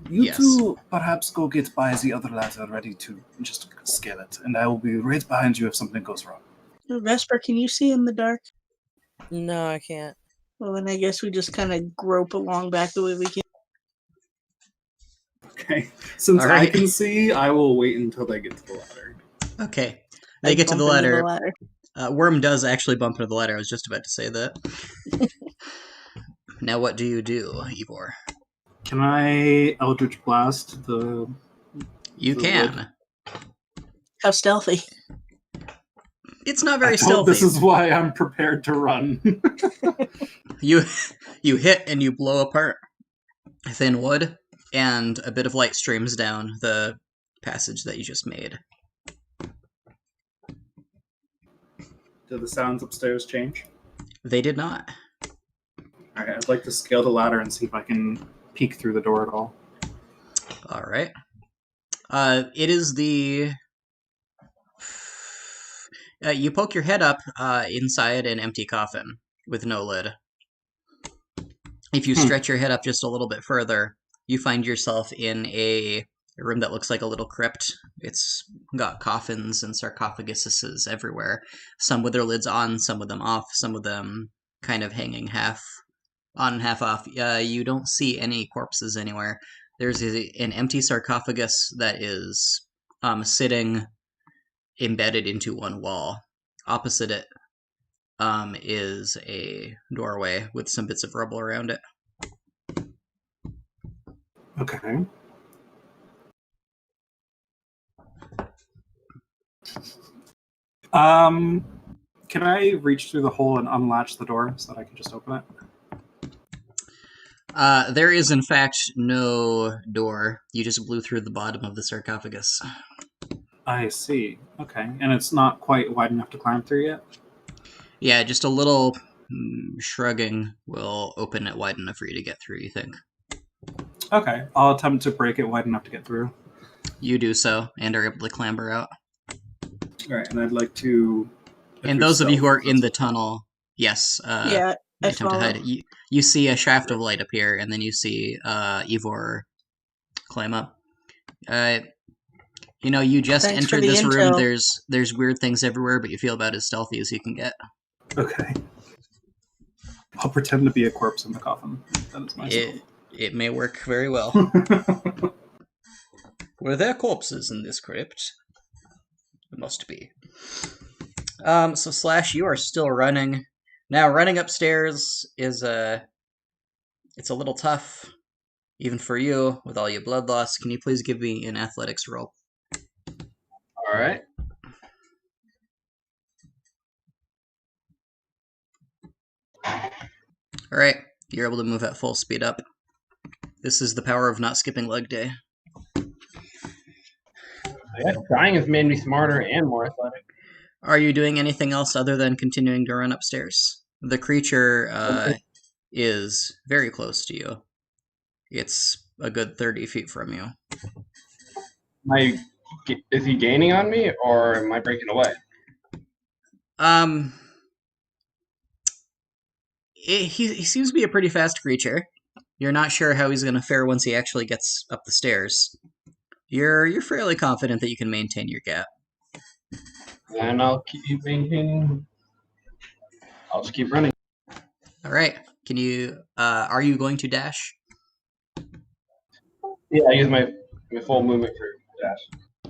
You Yes. two perhaps go get by the other ladder ready to just scale it, and I will be right behind you if something goes wrong. Vesper, can you see in the dark? No, I can't. Well, then I guess we just kind of grope along back the way we can. Okay. Since All I right. can see, I will wait until they get to the ladder. Okay. They I get to the bump into ladder. ladder. Worm does actually bump into the ladder. I was just about to say that. Now what do you do, Ivor? Can I Eldritch Blast the... You The can. How stealthy. It's not very I hope stealthy. this is why I'm prepared to run. You hit and you blow apart thin wood, and a bit of light streams down the passage that you just made. Do the sounds upstairs change? They did not. Alright, I'd like to scale the ladder and see if I can peek through the door at all. All right. It is the. You poke your head up inside an empty coffin with no lid. If you stretch your head up just a little bit further, you find yourself in a room that looks like a little crypt. It's got coffins and sarcophaguses everywhere. Some with their lids on, some with them off, some of them kind of hanging half on, half off. You don't see any corpses anywhere. There's an empty sarcophagus that is sitting embedded into one wall. Opposite it is a doorway with some bits of rubble around it. Okay. Can I reach through the hole and unlatch the door so that I can just open it? There is, in fact, no door. You just blew through the bottom of the sarcophagus. I see. Okay. And it's not quite wide enough to climb through yet? Yeah, just a little shrugging will open it wide enough for you to get through, you think. Okay. I'll attempt to break it wide enough to get through. You do so, and are able to clamber out. Alright, and I'd like to... And those of you who are in the tunnel, yes, Yeah, you I attempt to hide follow. it. You see a shaft of light appear, and then you see Ivor climb up. You just Thanks for entered the this room. intel. There's weird things everywhere, but you feel about as stealthy as you can get. Okay. I'll pretend to be a corpse in the coffin. That is myself. It may work very well. Were there corpses in this crypt? There must be. So Slash, you are still running. Now, running upstairs is it's a little tough, even for you, with all your blood loss. Can you please give me an athletics roll? All right. Alright, you're able to move at full speed up. This is the power of not skipping leg day. Yeah, dying has made me smarter and more athletic. Are you doing anything else other than continuing to run upstairs? The creature is very close to you. It's a good 30 feet from you. Is he gaining on me, or am I breaking away? He seems to be a pretty fast creature. You're not sure how he's going to fare once he actually gets up the stairs. You're fairly confident that you can maintain your gap. And I'll keep maintaining. I'll just keep running. All right. Can you? Are you going to dash? Yeah, I use my full movement for dash.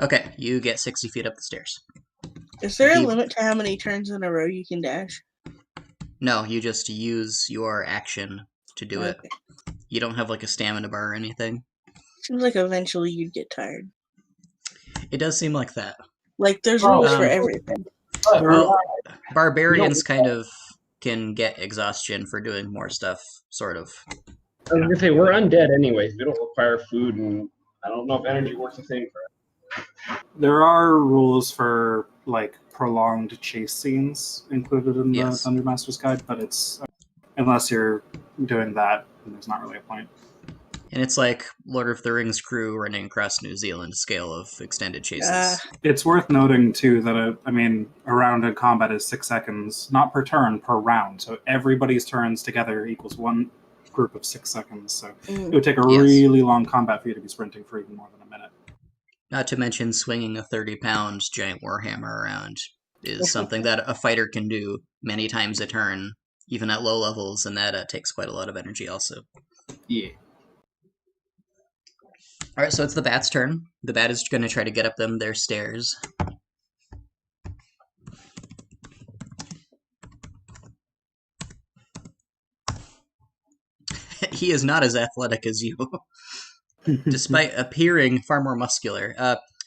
Okay, you get 60 feet up the stairs. Is there a limit to how many turns in a row you can dash? No, you just use your action to do it. Okay. You don't have like a stamina bar or anything. Seems like eventually you'd get tired. It does seem like that. Like there's rules for Um, everything. Well, barbarians kind of can get exhaustion for doing more stuff, sort of. I was gonna say we're undead anyways. We don't require food, and I don't know if energy works the same for us. There are rules for like prolonged chase scenes included in the Yes. Thunder Master's Guide, but it's unless you're doing that, there's not really a point. And it's like Lord of the Rings crew running across New Zealand scale of extended chases. It's worth noting too that a round in combat is 6 seconds, not per turn, per round. So everybody's turns together equals one group of 6 seconds, so Mm. it would take a Yes. really long combat for you to be sprinting for even more than a minute. Not to mention swinging a 30-pound giant warhammer around is something that a fighter can do many times a turn, even at low levels, and that takes quite a lot of energy also. Yeah. All right, so it's the bat's turn. The bat is going to try to get up them their stairs. He is not as athletic as you, despite appearing far more muscular.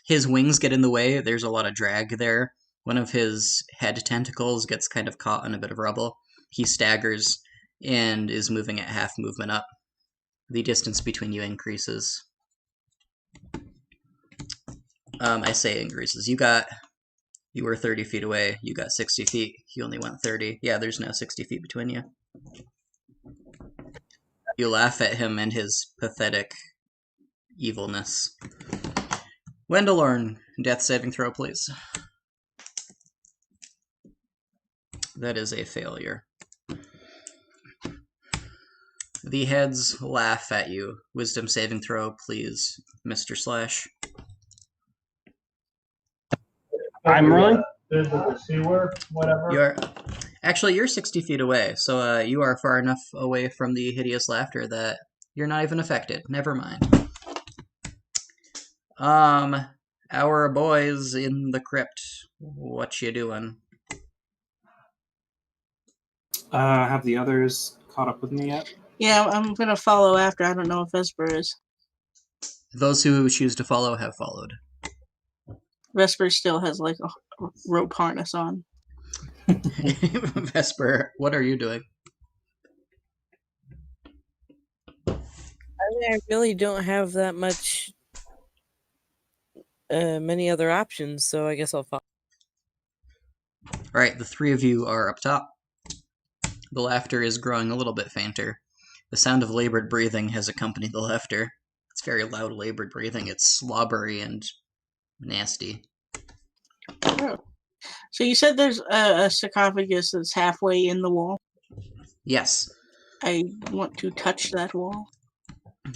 His wings get in the way. There's a lot of drag there. One of his head tentacles gets kind of caught in a bit of rubble. He staggers and is moving at half movement up. The distance between you increases. I say increases. You were 30 feet away. You got 60 feet. He only went 30. Yeah, there's now 60 feet between you. You laugh at him and his pathetic evilness. Wendelorn, death saving throw, please. That is a failure. The heads laugh at you. Wisdom saving throw, please, Mr. Slash. I'm rolling. The sewer, whatever. You're 60 feet away, so you are far enough away from the hideous laughter that you're not even affected. Never mind. Our boys in the crypt, what you doing? Have the others caught up with me yet? Yeah, I'm gonna follow after. I don't know if Vesper is. Those who choose to follow have followed. Vesper still has like a rope harness on. Vesper, what are you doing? I really don't have that much, many other options, so I guess I'll follow. Alright, the three of you are up top. The laughter is growing a little bit fainter. The sound of labored breathing has accompanied the laughter. It's very loud labored breathing. It's slobbery and nasty. Oh. So you said there's a sarcophagus that's halfway in the wall. Yes. I want to touch that wall.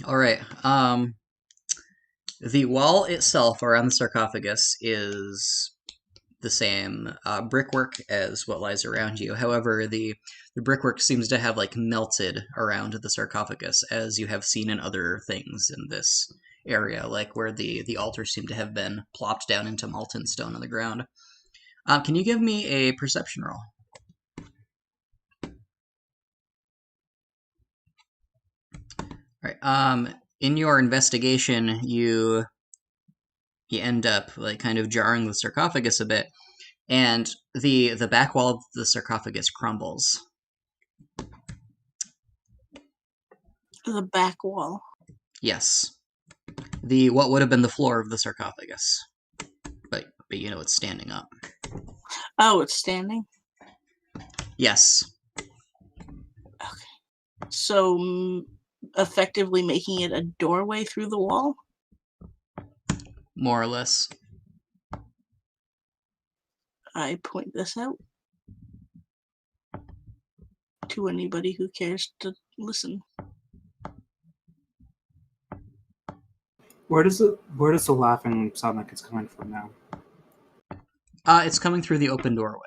Alright, the wall itself around the sarcophagus is the same brickwork as what lies around you. However, the brickwork seems to have like melted around the sarcophagus, as you have seen in other things in this area, like where the altars seem to have been plopped down into molten stone on the ground. Can you give me a perception roll? All right. In your investigation, you end up like kind of jarring the sarcophagus a bit, and the back wall of the sarcophagus crumbles. The back wall. Yes. What would have been the floor of the sarcophagus. But you know it's standing up. Oh, it's standing? Yes. Okay. So effectively making it a doorway through the wall? More or less. I point this out to anybody who cares to listen. Where does the laughing sound like it's coming from now? It's coming through the open doorway.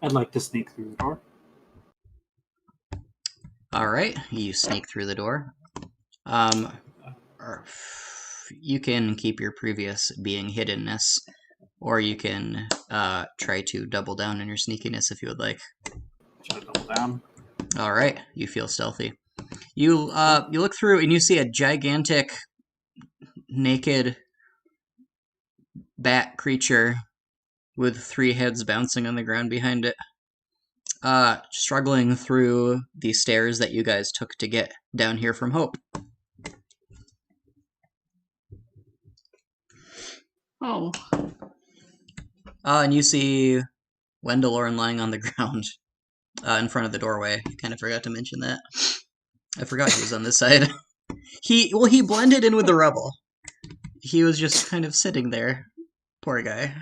I'd like to sneak through the door. Alright, you sneak through the door. You can keep your previous being hiddenness, or you can try to double down on your sneakiness if you would like. Should I double down? Alright, you feel stealthy. You look through and you see a gigantic, naked bat creature with 3 heads bouncing on the ground behind it. Struggling through the stairs that you guys took to get down here from Hope. Oh. And you see Wendelorn lying on the ground in front of the doorway. I kind of forgot to mention that. I forgot he was on this side. He blended in with the rubble. He was just kind of sitting there. Poor guy.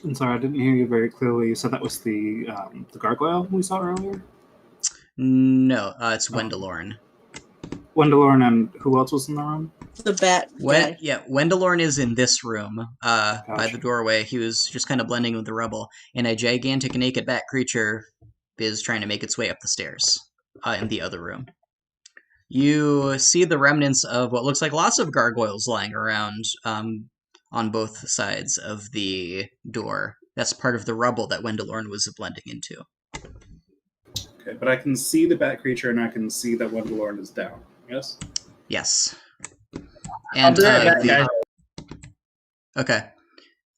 I'm sorry, I didn't hear you very clearly. You said that was the gargoyle we saw earlier? No, it's Wendelorn. Wendelorn and who else was in the room? The bat guy. Yeah, Wendelorn is in this room, by Gotcha. the doorway. He was just kind of blending with the rubble, and a gigantic naked bat creature is trying to make its way up the stairs, in the other room. You see the remnants of what looks like lots of gargoyles lying around, on both sides of the door. That's part of the rubble that Wendelorn was blending into. Okay, but I can see the bat creature and I can see that Wendelorn is down. Yes? Yes. I'll And be right back, guys. okay.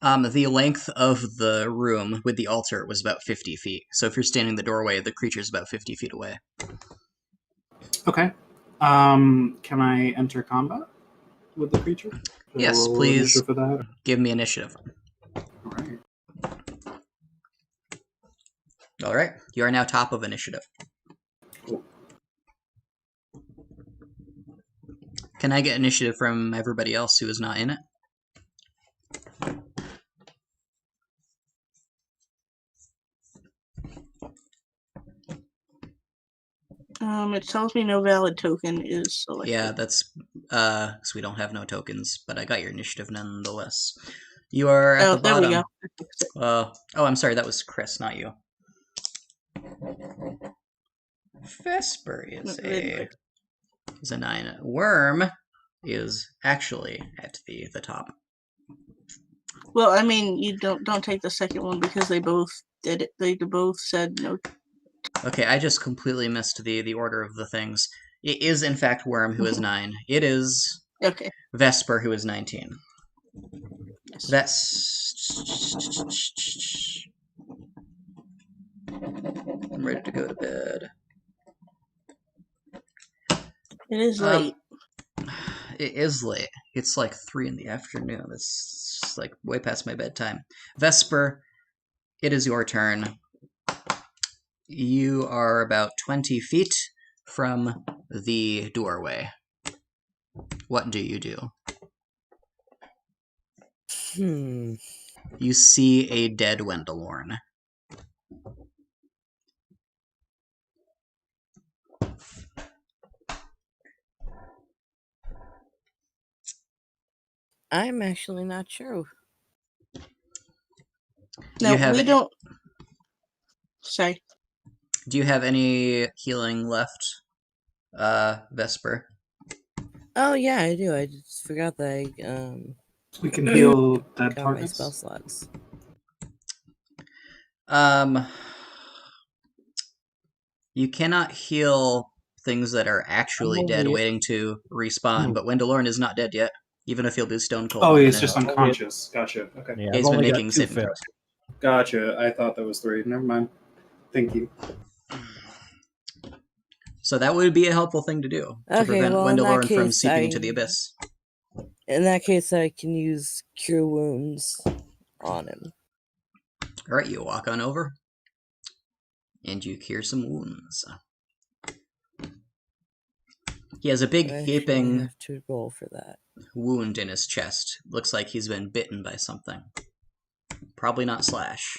The length of the room with the altar was about 50 feet. So if you're standing in the doorway, the creature's about 50 feet away. Okay. Can I enter combat with the creature? Should I Yes, roll please. initiative for that? Give me initiative. All right. All right. You are now top of initiative. Cool. Can I get initiative from everybody else who is not in it? It tells me no valid token is selected. Yeah, that's because we don't have no tokens, but I got your initiative nonetheless. You are at the there we bottom. go. Oh, I'm sorry, that was Chris, not you. Vesper is a 9. Worm is actually at the top. Well, I mean, you don't take the second one because they both did it. They both said no. Okay, I just completely missed the order of the things. It is in fact Worm who is 9. It is Okay. Vesper who is 19. Yes. That's. I'm ready to go to bed. It is late. It is late. It's like 3 in the afternoon. It's like way past my bedtime. Vesper, it is your turn. You are about 20 feet from the doorway. What do you do? You see a dead Wendelorn. I'm actually not sure. No, we don't. Sorry. Do you have any healing left, Vesper? Oh yeah, I do. I just forgot that We can heal dead got my targets. spell slots. You cannot heal things that are actually dead waiting to respawn, but Wendelorn is not dead yet, even if he'll be stone cold. Oh, he's just unconscious. Gotcha. Okay. Yeah, He's I've been only making got 2 saving throws. fails. Gotcha. I thought that was 3. Never mind. Thank you. So that would be a helpful thing to do to Okay, prevent well, in that Wendelorn from case, seeping into the abyss. In that case, I can use Cure Wounds on him. All right, you walk on over, and you cure some wounds. He has a big I gaping have to roll for that. wound in his chest. Looks like he's been bitten by something. Probably not Slash.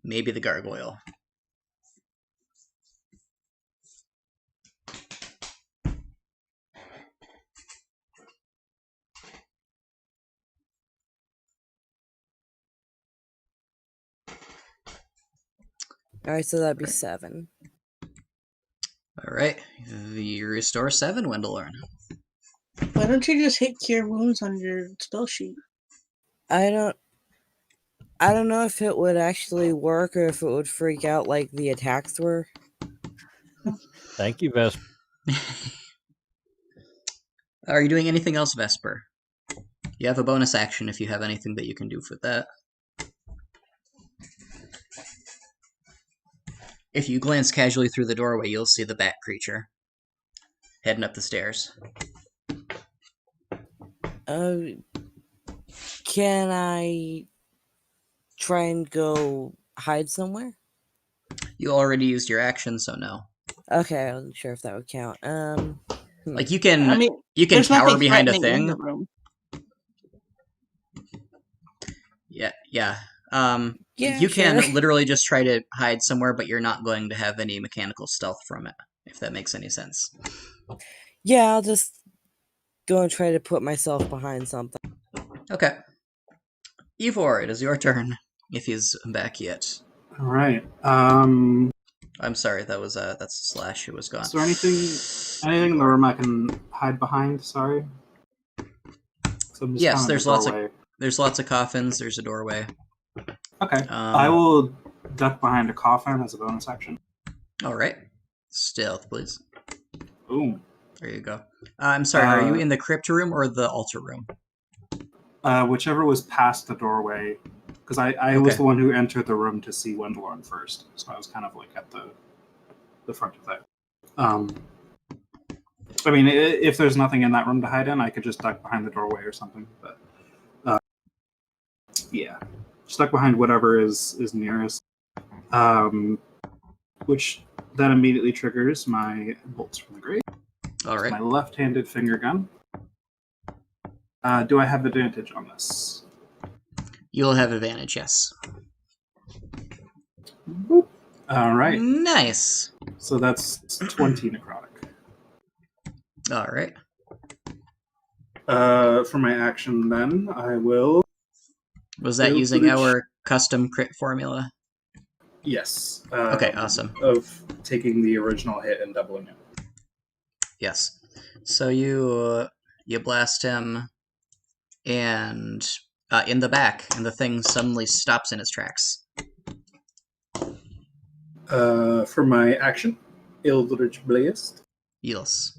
Maybe the gargoyle. Alright, so that'd be 7. Alright, you restore 7, Wendelorn. Why don't you just hit Cure Wounds on your spell sheet? I don't know if it would actually work or if it would freak out like the attacks were. Thank you, Vesper. Are you doing anything else, Vesper? You have a bonus action if you have anything that you can do for that. If you glance casually through the doorway, you'll see the bat creature heading up the stairs. Can I try and go hide somewhere? You already used your action, so no. Okay, I wasn't sure if that would count. Like you can, I mean, you can there's cower nothing behind a threatening in thing. the room. Yeah. Yeah, You can sure. literally just try to hide somewhere, but you're not going to have any mechanical stealth from it, if that makes any sense. Yeah, I'll just go and try to put myself behind something. Okay. Ivor, it is your turn, if he's back yet. All right. I'm sorry, that's a slash who was gone. Is there anything in the room I can hide behind? Sorry. So I'm just Yes, kind of there's in the doorway. lots of coffins, there's a doorway. Okay. I will duck behind a coffin as a bonus action. Alright. Stealth, please. Boom. There you go. I'm sorry, are you in the crypt room or the altar room? Whichever was past the doorway, because I was the one who entered the room to see Wendlorn first, so I was kind of like at the front of that. I mean, if there's nothing in that room to hide in, I could just duck behind the doorway or something. But yeah, just duck behind whatever is nearest. Which then immediately triggers my bolts from the grave. All right. My left-handed finger gun. Do I have advantage on this? You'll have advantage, yes. Boop. All right. Nice. So that's 20 necrotic. All right. For my action, then I will. Was that using our custom crit formula? Yes. Okay, awesome. Of taking the original hit and doubling it. Yes. So you blast him, and in the back, and the thing suddenly stops in its tracks. For my action, Eldritch Blast. Yes.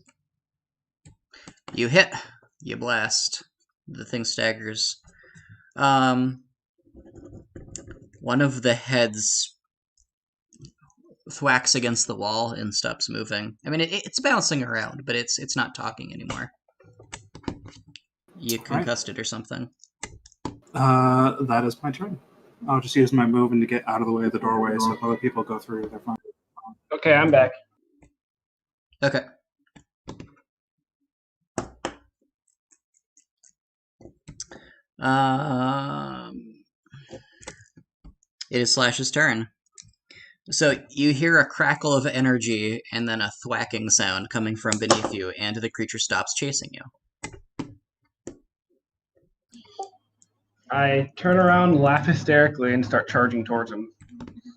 You hit. You blast. The thing staggers. One of the heads thwacks against the wall and stops moving. I mean, it's bouncing around, but it's not talking anymore. You concussed it or something. That is my turn. I'll just use my movement to get out of the way of the doorway, so if other people go through, they're fine. Okay, I'm back. Okay. It is Slash's turn. So you hear a crackle of energy and then a thwacking sound coming from beneath you, and the creature stops chasing you. I turn around, laugh hysterically, and start charging towards him.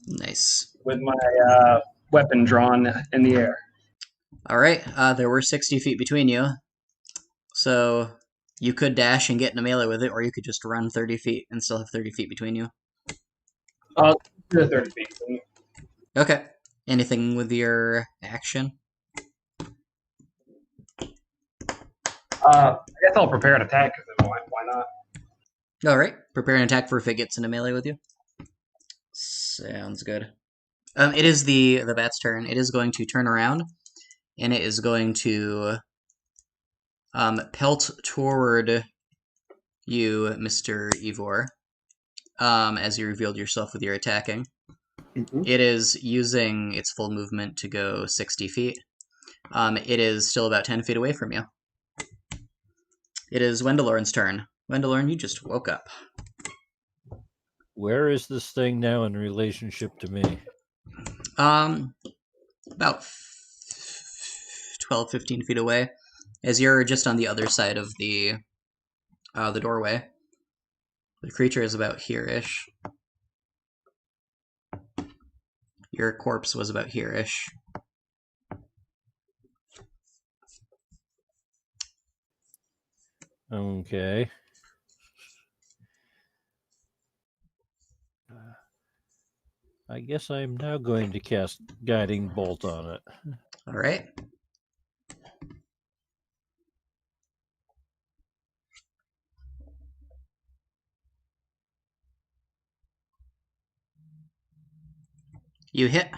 Nice. With my weapon drawn in the air. All right. There were 60 feet between you, so you could dash and get in a melee with it, or you could just run 30 feet and still have 30 feet between you. I'll do 30 feet. Okay. Anything with your action? I guess I'll prepare an attack, because why not? All right. Prepare an attack for if it gets in a melee with you. Sounds good. It is the bat's turn. It is going to turn around, and it is going to pelt toward you, Mr. Ivor, as you revealed yourself with your attacking. Mm-hmm. It is using its full movement to go 60 feet. It is still about 10 feet away from you. It is Wendlorn's turn. Wendlorn, you just woke up. Where is this thing now in relationship to me? About 12, 15 feet away, as you're just on the other side of the doorway. The creature is about here-ish. Your corpse was about here-ish. Okay. I guess I'm now going to cast Guiding Bolt on it. All right. You hit.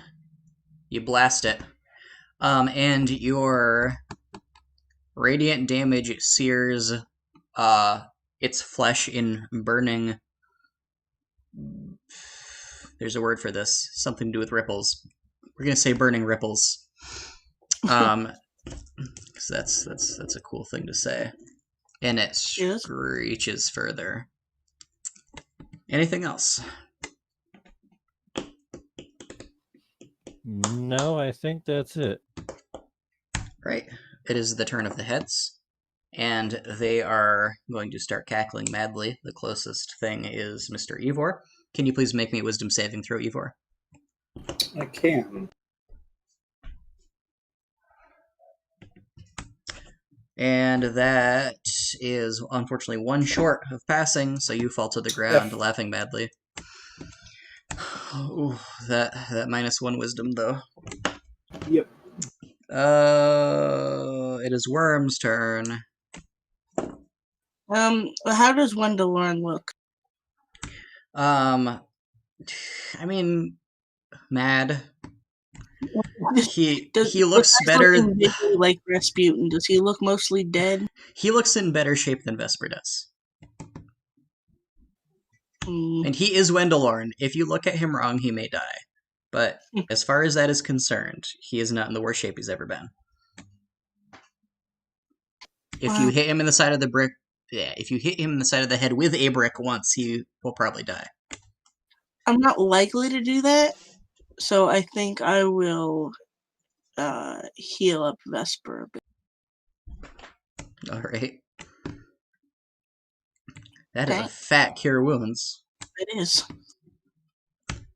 You blast it. And your radiant damage sears its flesh in burning... There's a word for this. Something to do with ripples. We're going to say burning ripples. Because that's a cool thing to say. And it screeches further. Anything else? No, I think that's it. Right. It is the turn of the heads, and they are going to start cackling madly. The closest thing is Mr. Ivor. Can you please make me a wisdom saving throw, Ivor? I can. And that is unfortunately one short of passing, so you fall to the ground, laughing madly. Ooh, that -1 wisdom though. Yep. It is Worm's turn. How does Wendell look? I mean, mad. He looks better. Like Rasputin, does he look mostly dead? He looks in better shape than Vesper does. And he is Wendelorn. If you look at him wrong, he may die. But as far as that is concerned, he is not in the worst shape he's ever been. If you hit him in the side of the brick, if you hit him in the side of the head with a brick once, he will probably die. I'm not likely to do that, so I think I will heal up Vesper a bit. All right. That is a fat cure wounds. It is.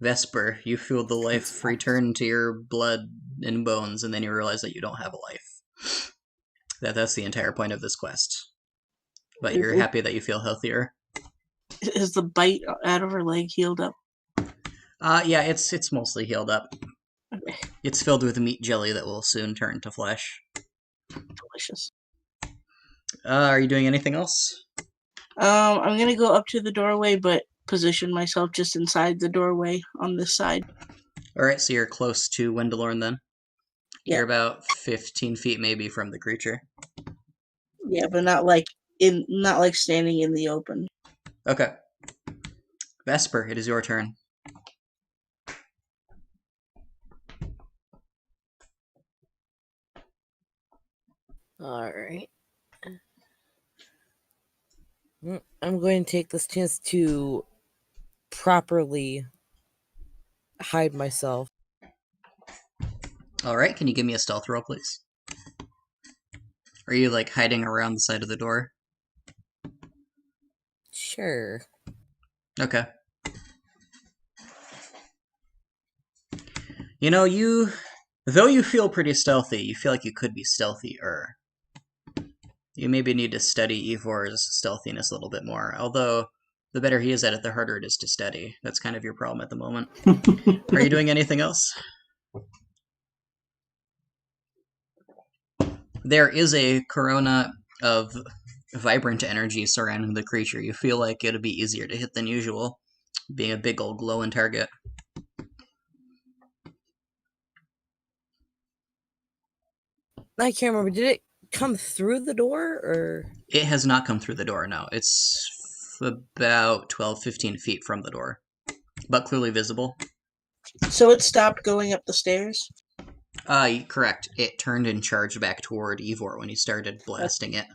Vesper, you feel the life return to your blood and bones, and then you realize that you don't have a life. That's the entire point of this quest. But you're happy that you feel healthier. Is the bite out of her leg healed up? Yeah, it's mostly healed up. Okay. It's filled with meat jelly that will soon turn to flesh. Delicious. Are you doing anything else? I'm gonna go up to the doorway, but position myself just inside the doorway on this side. Alright, so you're close to Wendelorn then? Yeah. You're about 15 feet maybe from the creature. Yeah, but not like standing in the open. Okay. Vesper, it is your turn. Alright. I'm going to take this chance to properly hide myself. Alright, can you give me a stealth roll, please? Are you, like, hiding around the side of the door? Sure. Okay. You know, though you feel pretty stealthy, you feel like you could be stealthier. You maybe need to study Ivor's stealthiness a little bit more, although the better he is at it, the harder it is to study. That's kind of your problem at the moment. Are you doing anything else? There is a corona of vibrant energy surrounding the creature. You feel like it'll be easier to hit than usual, being a big old glowing target. I can't remember. Did it come through the door, or? It has not come through the door, no. It's about 12, 15 feet from the door, but clearly visible. So it stopped going up the stairs? Correct. It turned and charged back toward Ivor when he started blasting it.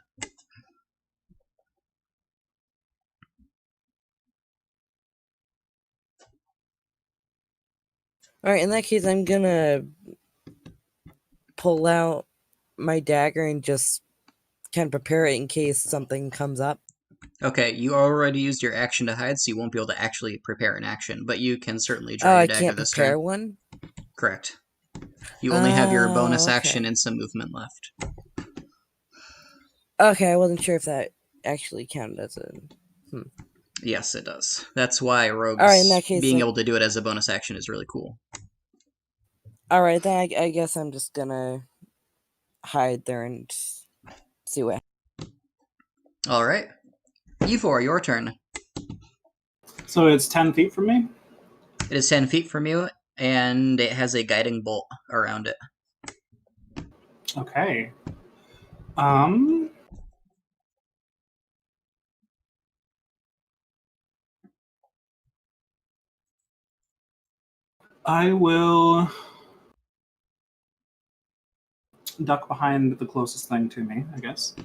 Alright, in that case, I'm gonna pull out my dagger and just kind of prepare it in case something comes up. Okay, you already used your action to hide, so you won't be able to actually prepare an action, but you can certainly draw your dagger this turn. I can't prepare one? Correct. You only have your bonus action and some movement left. Okay, I wasn't sure if that actually counted as a... Yes, it does. That's why rogues in that case, being able to do it as a bonus action is really cool. Alright, then I guess I'm just gonna hide there and see what happens. Alright. Ivor, your turn. So it's 10 feet from me? It is 10 feet from you, and it has a guiding bolt around it. Okay. I will duck behind the closest thing to me, I guess.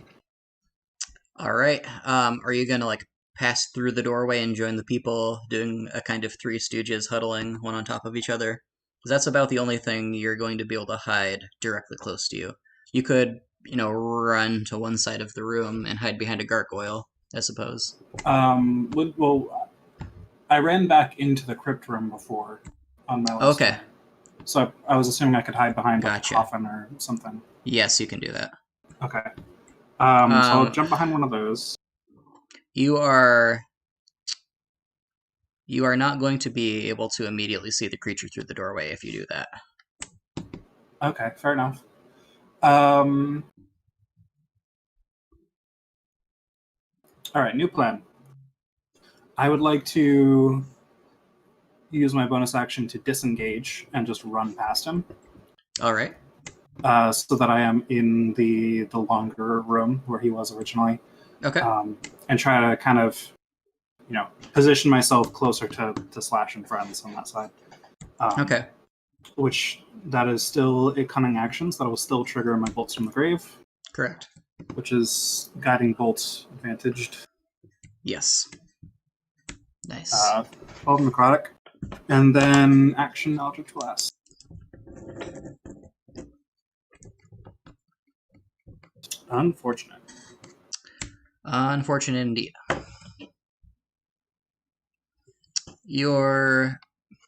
Alright. Are you gonna, like, pass through the doorway and join the people doing a kind of Three Stooges huddling one on top of each other? That's about the only thing you're going to be able to hide directly close to you. You could, run to one side of the room and hide behind a gargoyle, I suppose. Well, I ran back into the crypt room before on my last Okay. turn. So I was assuming I could hide behind like, Gotcha. a coffin or something. Yes, you can do that. Okay. So I'll jump behind one of those. You are not going to be able to immediately see the creature through the doorway if you do that. Okay, fair enough. All right, new plan. I would like to use my bonus action to disengage and just run past him. All right. So that I am in the longer room where he was originally. Okay. And try to kind of, position myself closer to Slash and friends on that side. Okay. Which that is still a cunning action, so that will still trigger my bolts from the grave. Correct. Which is guiding bolt advantaged. Yes. Nice. 12 necrotic. And then action Eldritch Blast. Unfortunate. Unfortunate indeed. Your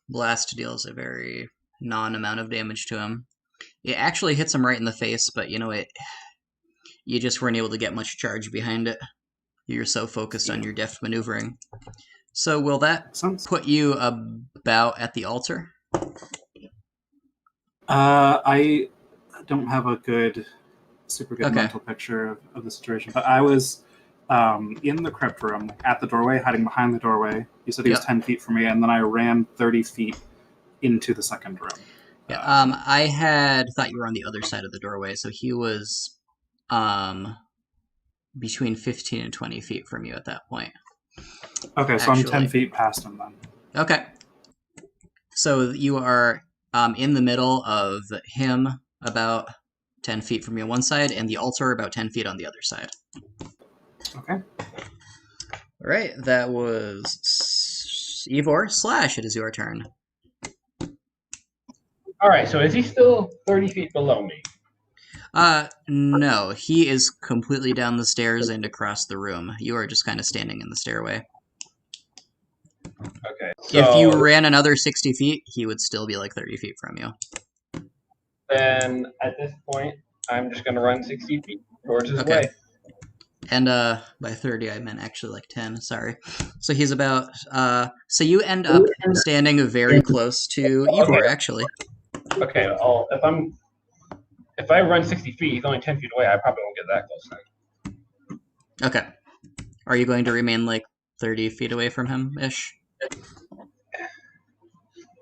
blast deals a very non-amount of damage to him. It actually hits him right in the face, but you just weren't able to get much charge behind it. You're so focused on your deft maneuvering. So will that put you about at the altar? I don't have a super good mental picture of the situation, but I was in the crypt room at the doorway, hiding behind the doorway. You said he was 10 feet from me, and then I ran 30 feet into the second room. Yeah, I had thought you were on the other side of the doorway, so he was between 15 and 20 feet from you at that point. Okay, so I'm 10 feet past him then. Okay. So you are in the middle of him, about 10 feet from you on one side, and the altar about 10 feet on the other side. Okay. All right, that was Ivor. Slash, it is your turn. All right, so is he still 30 feet below me? No, he is completely down the stairs and across the room. You are just kind of standing in the stairway. Okay. So if you ran another 60 feet, he would still be like 30 feet from you. Then at this point, I'm just going to run 60 feet towards his way. And by 30, I meant actually like 10, sorry. So he's about, so you end up standing very close to Ivor, actually. Okay, if I run 60 feet, he's only 10 feet away, I probably won't get that close then. Okay. Are you going to remain like 30 feet away from him-ish?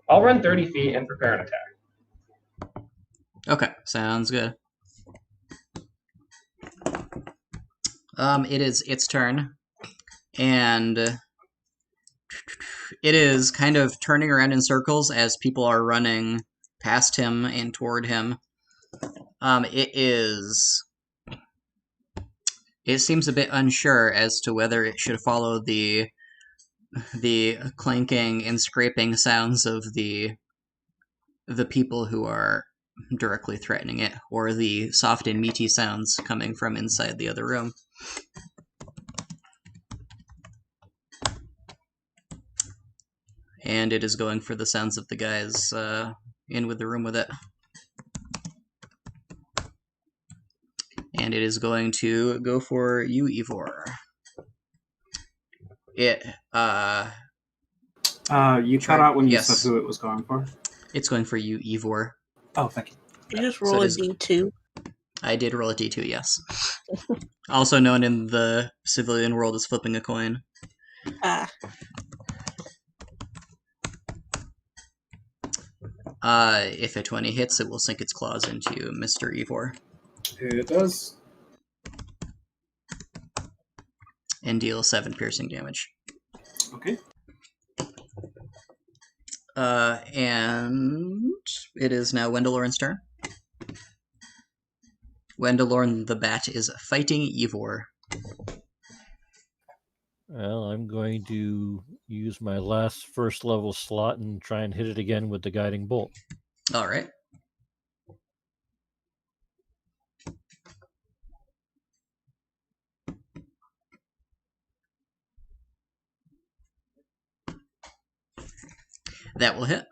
I'll run 30 feet and prepare an attack. Okay, sounds good. It is its turn, and it is kind of turning around in circles as people are running past him and toward him. It seems a bit unsure as to whether it should follow the clanking and scraping sounds of the people who are directly threatening it, or the soft and meaty sounds coming from inside the other room. And it is going for the sounds of the guys in with the room with it. And it is going to go for you, Ivor. You cut out when you said who it was going for? It's going for you, Ivor. Oh, thank you. You just roll a D2. I did roll a D2, yes. Also known in the civilian world as flipping a coin. If a 20 hits, it will sink its claws into Mr. Ivor. It does. And deal 7 piercing damage. Okay. And it is now Wendelorn's turn. Wendelorn the Bat is fighting Ivor. Well, I'm going to use my last first level slot and try and hit it again with the guiding bolt. All right. That will hit.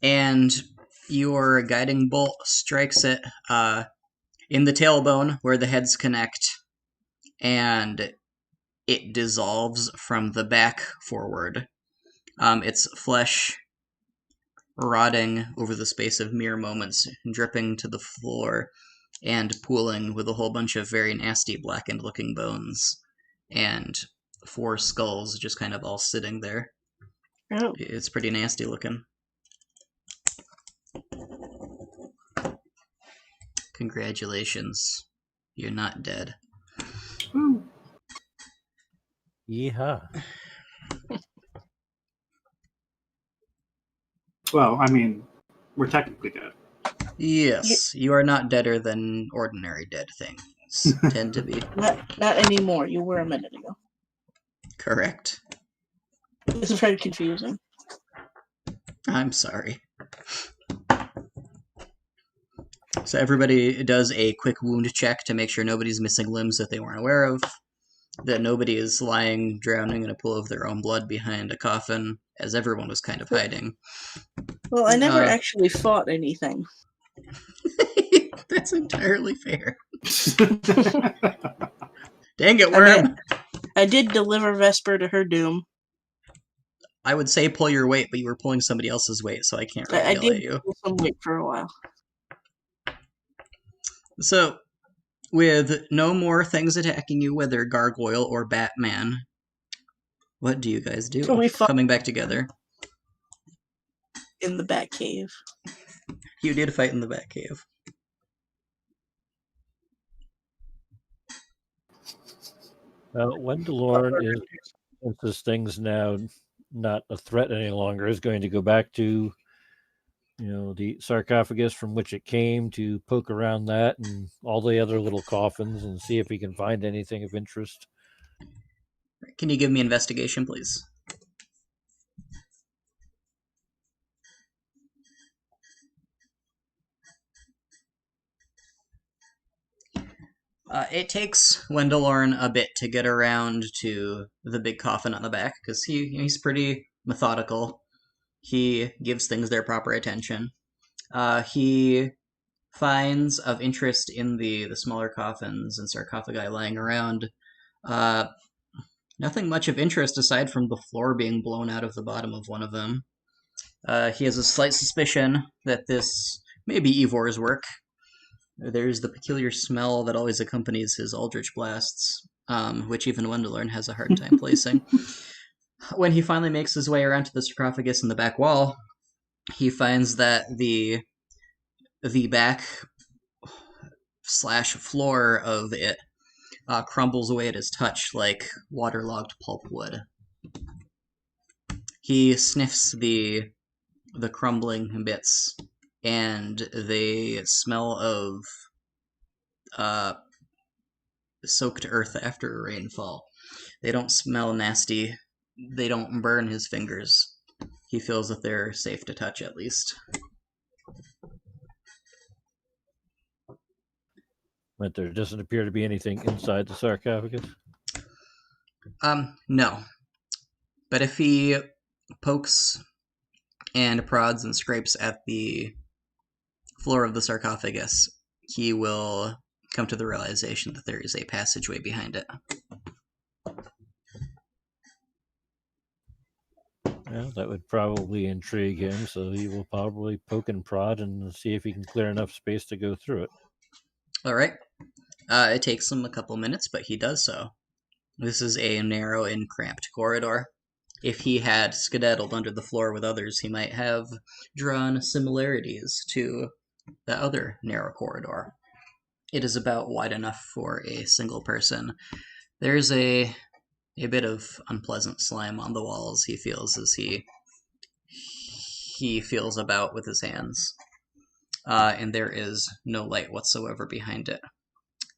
And your guiding bolt strikes it in the tailbone where the heads connect, and it dissolves from the back forward. Its flesh rotting over the space of mere moments, dripping to the floor and pooling with a whole bunch of very nasty blackened looking bones and 4 skulls just kind of all sitting there. Oh. It's pretty nasty looking. Congratulations. You're not dead. Woo. Yeehaw. Well, I mean, we're technically dead. Yes, you are not deader than ordinary dead things tend to be. Not anymore. You were a minute ago. Correct. This is very confusing. I'm sorry. So everybody does a quick wound check to make sure nobody's missing limbs that they weren't aware of, that nobody is lying, drowning in a pool of their own blood behind a coffin, as everyone was kind of hiding. Well, I never actually fought anything. That's entirely fair. Dang it, Worm! I did deliver Vesper to her doom. I would say pull your weight, but you were pulling somebody else's weight, so I can't really I yell at did you. pull some weight for a while. So, with no more things attacking you, whether Gargoyle or Batman, what do you guys do? So we fought coming back together. in the Batcave. You did fight in the Batcave. Well, Wendelorn is, since this thing's now not a threat any longer, is going to go back to, the sarcophagus from which it came, to poke around that and all the other little coffins and see if he can find anything of interest. Can you give me investigation, please? It takes Wendelorn a bit to get around to the big coffin on the back, because he's pretty methodical. He gives things their proper attention. He finds of interest in the smaller coffins and sarcophagi lying around. Nothing much of interest aside from the floor being blown out of the bottom of one of them. He has a slight suspicion that this may be Evor's work. There's the peculiar smell that always accompanies his Eldritch Blasts, which even Wendelorn has a hard time placing. When he finally makes his way around to the sarcophagus in the back wall, he finds that the back / floor of it crumbles away at his touch like waterlogged pulpwood. He sniffs the crumbling bits, and they smell of soaked earth after a rainfall. They don't smell nasty. They don't burn his fingers. He feels that they're safe to touch, at least. But there doesn't appear to be anything inside the sarcophagus? No. But if he pokes and prods and scrapes at the floor of the sarcophagus, he will come to the realization that there is a passageway behind it. Well, that would probably intrigue him, so he will probably poke and prod and see if he can clear enough space to go through it. All right. It takes him a couple minutes, but he does so. This is a narrow and cramped corridor. If he had skedaddled under the floor with others, he might have drawn similarities to the other narrow corridor. It is about wide enough for a single person. There's a bit of unpleasant slime on the walls, he feels, as he feels about with his hands. And there is no light whatsoever behind it.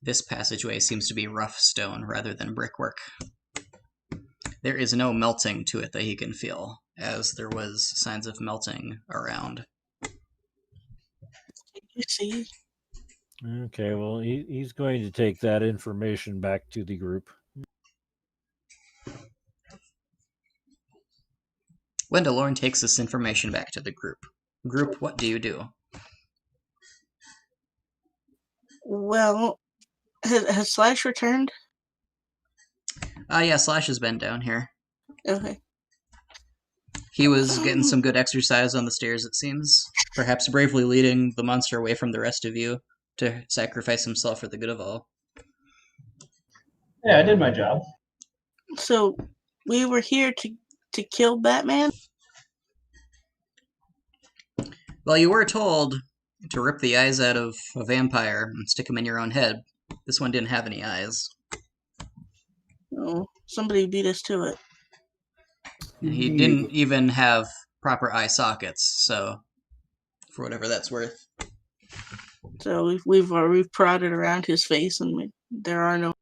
This passageway seems to be rough stone rather than brickwork. There is no melting to it that he can feel, as there was signs of melting around. You see? Okay, well, he's going to take that information back to the group. Wendelorn takes this information back to the group. Group, what do you do? Well, has Slash returned? Yeah, Slash has been down here. Okay. He was getting some good exercise on the stairs, it seems. Perhaps bravely leading the monster away from the rest of you to sacrifice himself for the good of all. Yeah, I did my job. So, we were here to kill Batman? Well, you were told to rip the eyes out of a vampire and stick them in your own head. This one didn't have any eyes. Oh, somebody beat us to it. And he didn't even have proper eye sockets, so for whatever that's worth. So we've prodded around his face, and there are no.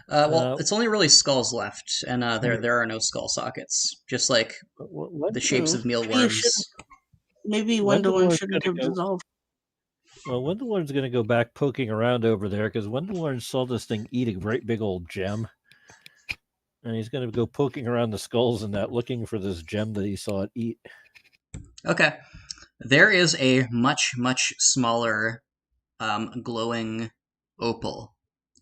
Well, it's only really skulls left, and there are no skull sockets. Just like the shapes of mealworms. Maybe Wendelorn shouldn't have dissolved. Well, Wendelorn's going to go back poking around over there because Wendelorn saw this thing eat a great big old gem. And he's going to go poking around the skulls and that, looking for this gem that he saw it eat. Okay. There is a much, much smaller glowing opal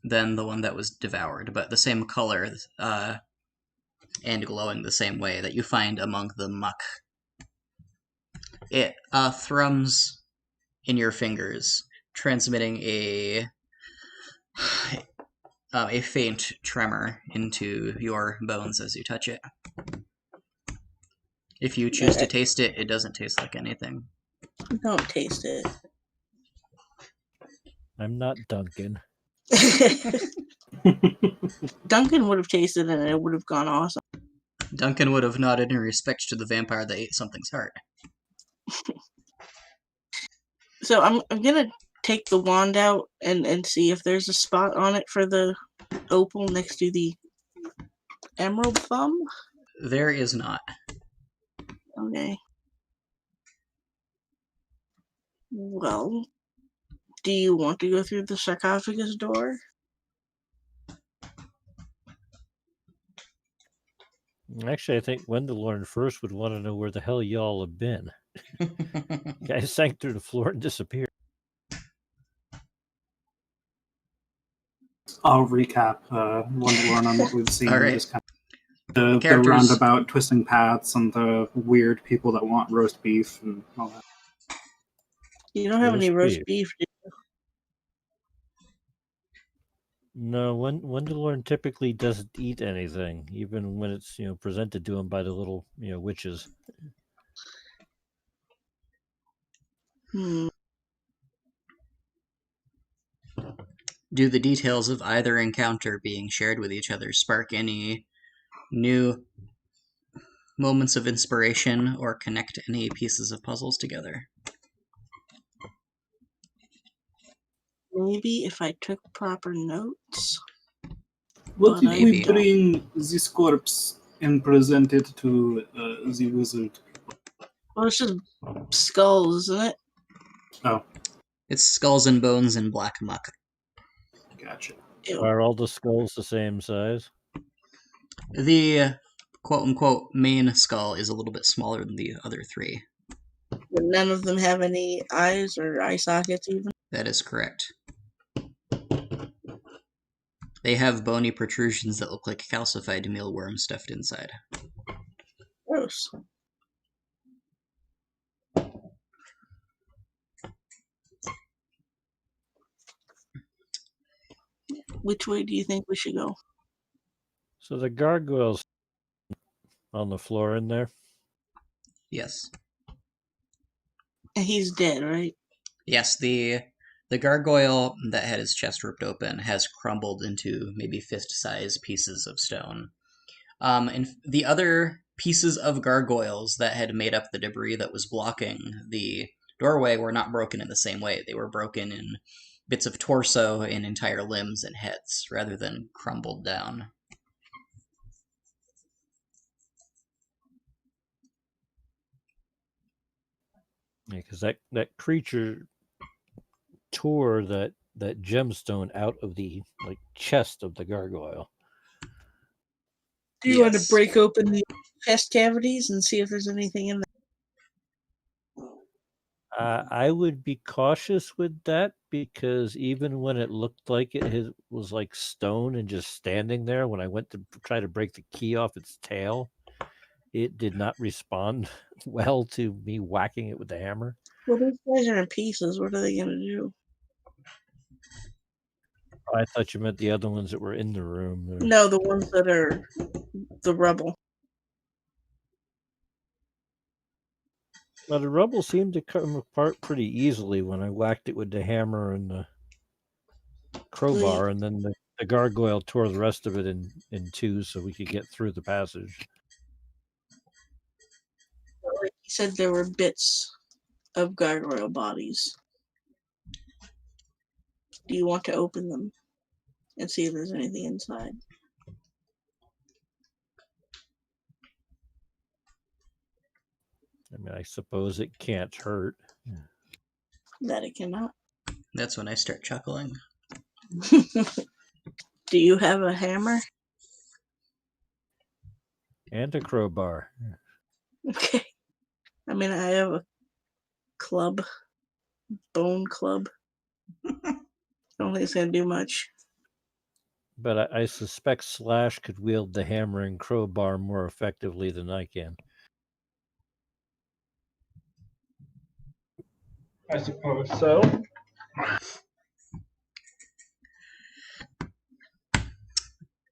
than the one that was devoured, but the same color and glowing the same way that you find among the muck. It thrums in your fingers, transmitting a faint tremor into your bones as you touch it. If you choose to taste it, it doesn't taste like anything. Don't taste it. I'm not Duncan. Duncan would have tasted it and it would have gone awesome. Duncan would have nodded in respect to the vampire that ate something's heart. So I'm gonna take the wand out and see if there's a spot on it for the opal next to the emerald thumb. There is not. Okay. Well, do you want to go through the sarcophagus door? Actually, I think Wendelorn first would want to know where the hell y'all have been. Guys sank through the floor and disappeared. I'll recap Wendelorn on what we've seen. All right. Just kind of the roundabout twisting paths and the weird people that want roast beef and all that. You don't have any roast beef, do you? No, Wendelorn typically doesn't eat anything, even when it's presented to him by the little witches. Do the details of either encounter being shared with each other spark any new moments of inspiration or connect any pieces of puzzles together? Maybe if I took proper notes. What if maybe. we bring this corpse and present it to the wizard? Well, it's just skulls, isn't it? Oh. It's skulls and bones and black muck. Gotcha. Ew. Are all the skulls the same size? The quote-unquote main skull is a little bit smaller than the other three. But none of them have any eyes or eye sockets even? That is correct. They have bony protrusions that look like calcified mealworms stuffed inside. Gross. Which way do you think we should go? So the gargoyle's on the floor in there? Yes. He's dead, right? Yes, the gargoyle that had his chest ripped open has crumbled into maybe fist-sized pieces of stone. And the other pieces of gargoyles that had made up the debris that was blocking the doorway were not broken in the same way. They were broken in bits of torso and entire limbs and heads, rather than crumbled down. Yeah, because that creature tore that gemstone out of the chest of the gargoyle. Do you want to Yes. break open the chest cavities and see if there's anything in there? I would be cautious with that because even when it looked like was like stone and just standing there, when I went to try to break the key off its tail, it did not respond well to me whacking it with the hammer. Well, these guys are in pieces. What are they going to do? I thought you meant the other ones that were in the room. No, the ones that are the rubble. Well, the rubble seemed to come apart pretty easily when I whacked it with the hammer and the crowbar, and then the gargoyle tore the rest of it in two so we could get through the passage. Like he said, there were bits of gargoyle bodies. Do you want to open them and see if there's anything inside? I mean, I suppose it can't hurt. That it cannot. That's when I start chuckling. Do you have a hammer? And a crowbar. Okay. I mean, I have a club. Bone club. I don't think it's going to do much. But I suspect Slash could wield the hammer and crowbar more effectively than I can. I suppose so.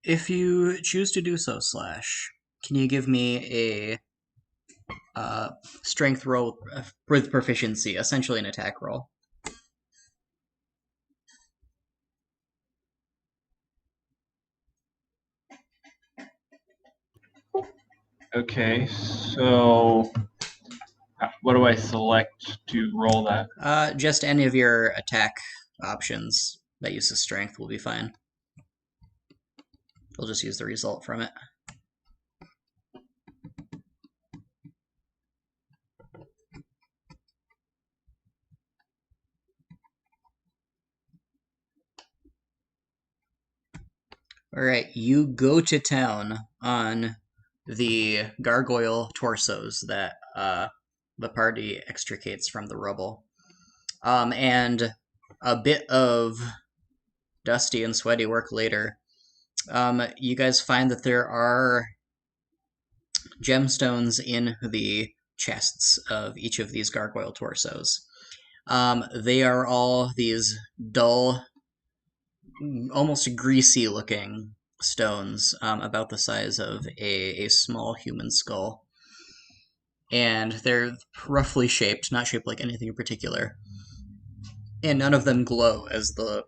If you choose to do so, Slash, can you give me a strength roll with proficiency, essentially an attack roll? Okay, so what do I select to roll that? Just any of your attack options that uses strength will be fine. We'll just use the result from it. Alright, you go to town on the gargoyle torsos that the party extricates from the rubble. And a bit of dusty and sweaty work later, you guys find that there are gemstones in the chests of each of these gargoyle torsos. They are all these dull, almost greasy looking stones, about the size of a small human skull. And they're roughly shaped, not shaped like anything in particular. And none of them glow as the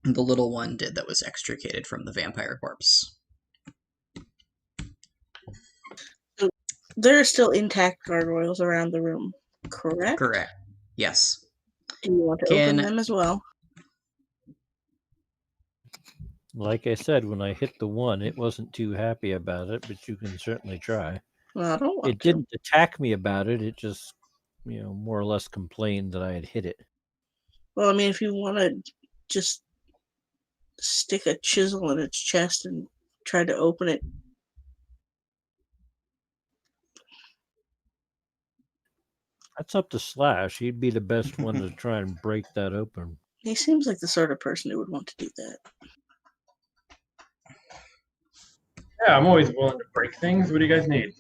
little one did that was extricated from the vampire corpse. So there are still intact gargoyles around the room, correct? Correct. Yes. Do you want to open them as well? Like I said, when I hit the one, it wasn't too happy about it, but you can certainly try. Well, I don't want it didn't attack me about it. It just, more or less complained that I had hit it. Well, I mean, if you want to just stick a chisel in its chest and try to open it. That's up to Slash. He'd be the best one to try and break that open. He seems like the sort of person who would want to do that. Yeah, I'm always willing to break things. What do you guys need?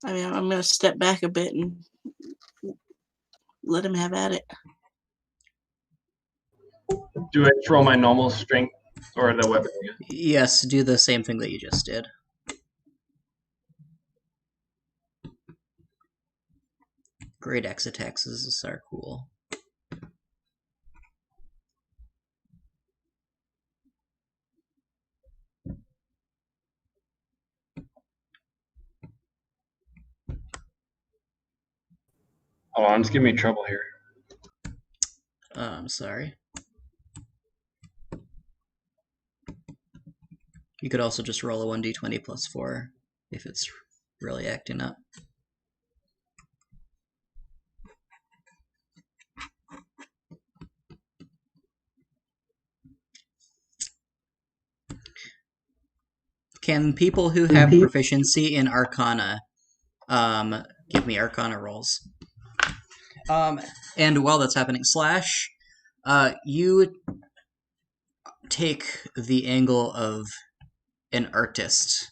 I mean, I'm going to step back a bit and let him have at it. Do I throw my normal strength or the weapon again? Yes, do the same thing that you just did. Great X attacks are cool. Hold on, it's giving me trouble here. I'm sorry. You could also just roll a 1d20 plus 4 if it's really acting up. Can people who have proficiency in Arcana give me Arcana rolls? And while that's happening, Slash, you take the angle of an artist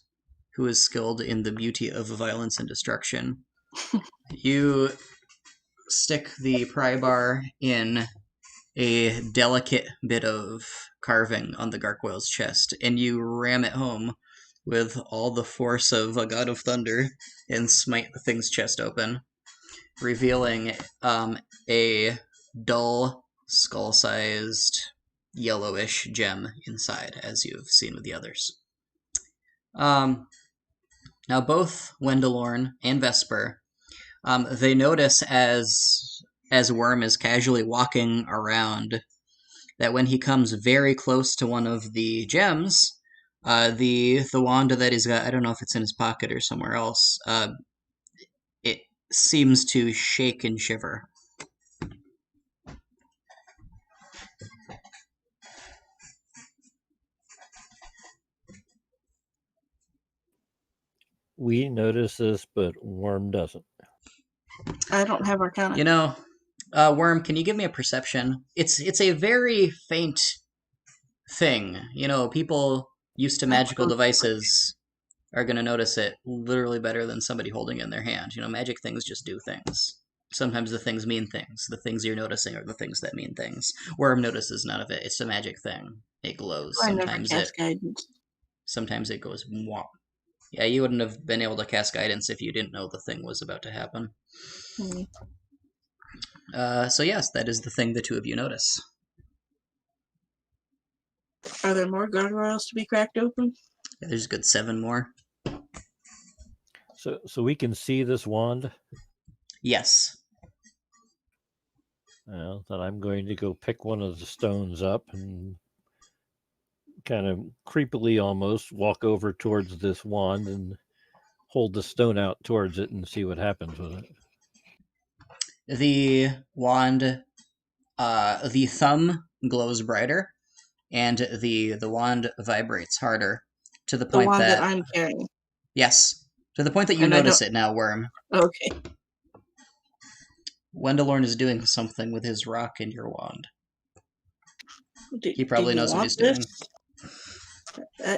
who is skilled in the beauty of violence and destruction. You stick the pry bar in a delicate bit of carving on the gargoyle's chest, and you ram it home with all the force of a god of thunder and smite the thing's chest open, revealing a dull, skull-sized, yellowish gem inside, as you've seen with the others. Now both Wendelorn and Vesper, they notice as Worm is casually walking around that when he comes very close to one of the gems, the wand that he's got, I don't know if it's in his pocket or somewhere else, it seems to shake and shiver. We notice this, but Worm doesn't. I don't have Arcana. You know, Worm, can you give me a perception? It's a very faint thing. You know, people used to magical devices are going to notice it literally better than somebody holding it in their hand. You know, magic things just do things. Sometimes the things mean things. The things you're noticing are the things that mean things. Worm notices none of it. It's a magic thing. It glows. I never cast guidance. Sometimes it goes mwah. Yeah, you wouldn't have been able to cast guidance if you didn't know the thing was about to happen. So yes, that is the thing the two of you notice. Are there more gargoyles to be cracked open? Yeah, there's a good 7 more. So we can see this wand? Yes. Well, then I'm going to go pick one of the stones up and kind of creepily almost walk over towards this wand and hold the stone out towards it and see what happens with it. The wand, the thumb glows brighter, and the wand vibrates harder to the point the wand that I'm carrying. Yes, to the point that you And I notice it now, Worm. Okay. Wendelorn is doing something with his rock in your wand. He probably do you knows what want he's doing. this?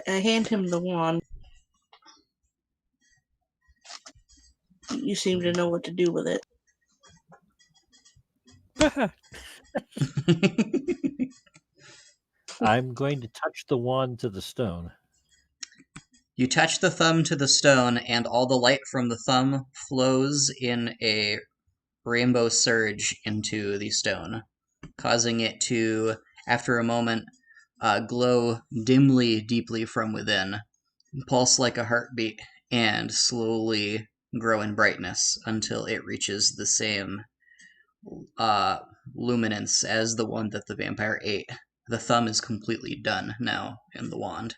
I hand him the wand. You seem to know what to do with it. I'm going to touch the wand to the stone. You touch the thumb to the stone, and all the light from the thumb flows in a rainbow surge into the stone, causing it to, after a moment, glow dimly, deeply from within, pulse like a heartbeat, and slowly grow in brightness until it reaches the same luminance as the one that the vampire ate. The thumb is completely done now in the wand,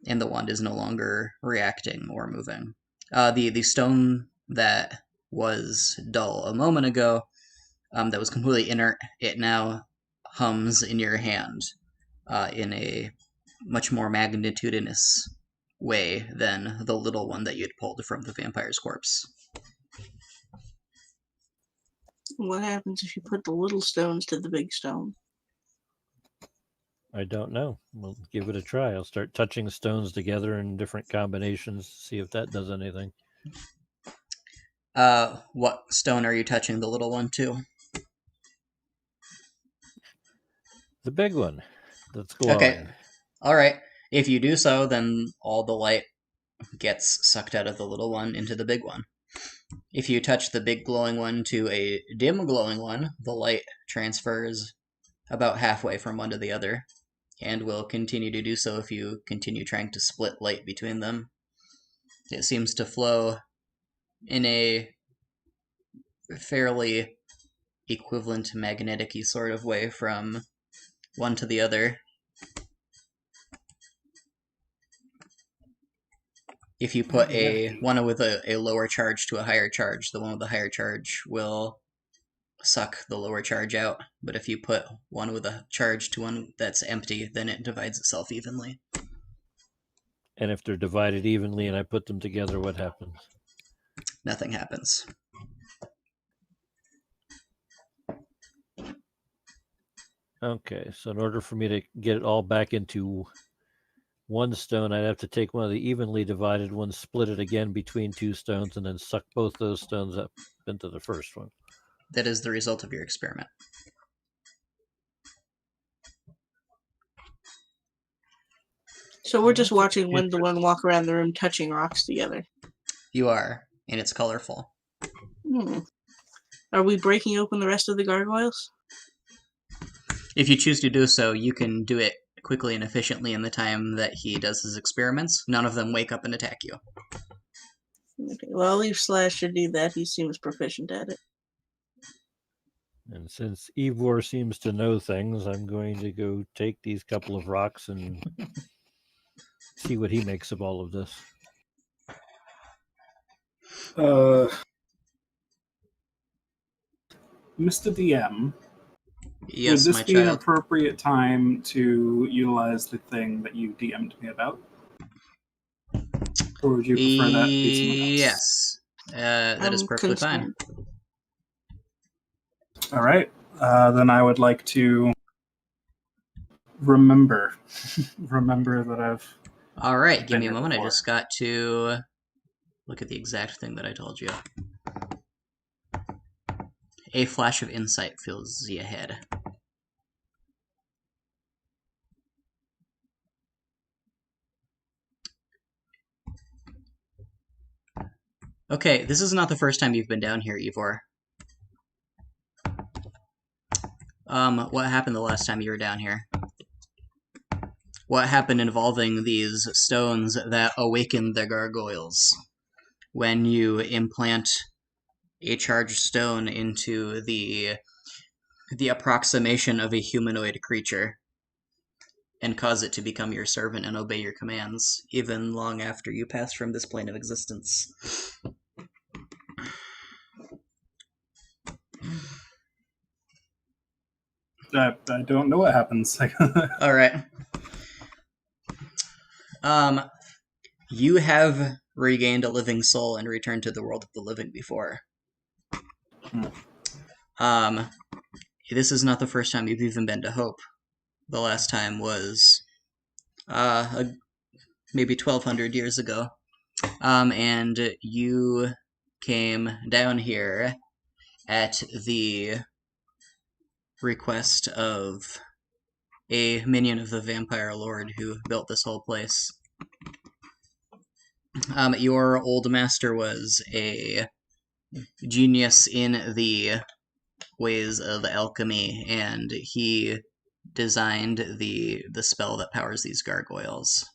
and the wand is no longer reacting or moving. The stone that was dull a moment ago, that was completely inert, it now hums in your hand in a much more magnitudinous way than the little one that you had pulled from the vampire's corpse. What happens if you put the little stones to the big stone? I don't know. We'll give it a try. I'll start touching stones together in different combinations, see if that does anything. What stone are you touching the little one to? The big one that's glowing. Okay. All right. If you do so, then all the light gets sucked out of the little one into the big one. If you touch the big glowing one to a dim glowing one, the light transfers about halfway from one to the other, and will continue to do so if you continue trying to split light between them. It seems to flow in a fairly equivalent magnetic-y sort of way from one to the other. If you put one with a lower charge to a higher charge, the one with the higher charge will suck the lower charge out. But if you put one with a charge to one that's empty, then it divides itself evenly. And if they're divided evenly and I put them together, what happens? Nothing happens. Okay, so in order for me to get it all back into one stone, I'd have to take one of the evenly divided ones, split it again between two stones, and then suck both those stones up into the first one. That is the result of your experiment. So we're just watching Wendell walk around the room touching rocks together. You are, and it's colorful. Are we breaking open the rest of the gargoyles? If you choose to do so, you can do it quickly and efficiently in the time that he does his experiments. None of them wake up and attack you. Okay, well, I'll leave Slash to do that. He seems proficient at it. And since Ivor seems to know things, I'm going to go take these couple of rocks and see what he makes of all of this. Mr. DM, Yes, would my this be an child. appropriate time to utilize the thing that you DM'd me about? Or would you prefer that be someone else? Yes. That is perfectly fine. All right. Then I would like to remember that I've... All right, give me a been here moment. I before. just got to look at the exact thing that I told you. A flash of insight fills the ahead. Okay, this is not the first time you've been down here, Ivor. What happened the last time you were down here? What happened involving these stones that awaken the gargoyles? When you implant a charged stone into the approximation of a humanoid creature and cause it to become your servant and obey your commands, even long after you pass from this plane of existence. I don't know what happens. All right. You have regained a living soul and returned to the world of the living before. This is not the first time you've even been to Hope. The last time was maybe 1,200 years ago. And you came down here at the request of a minion of the Vampire Lord who built this whole place. Your old master was a genius in the ways of alchemy, and he designed the spell that powers these gargoyles.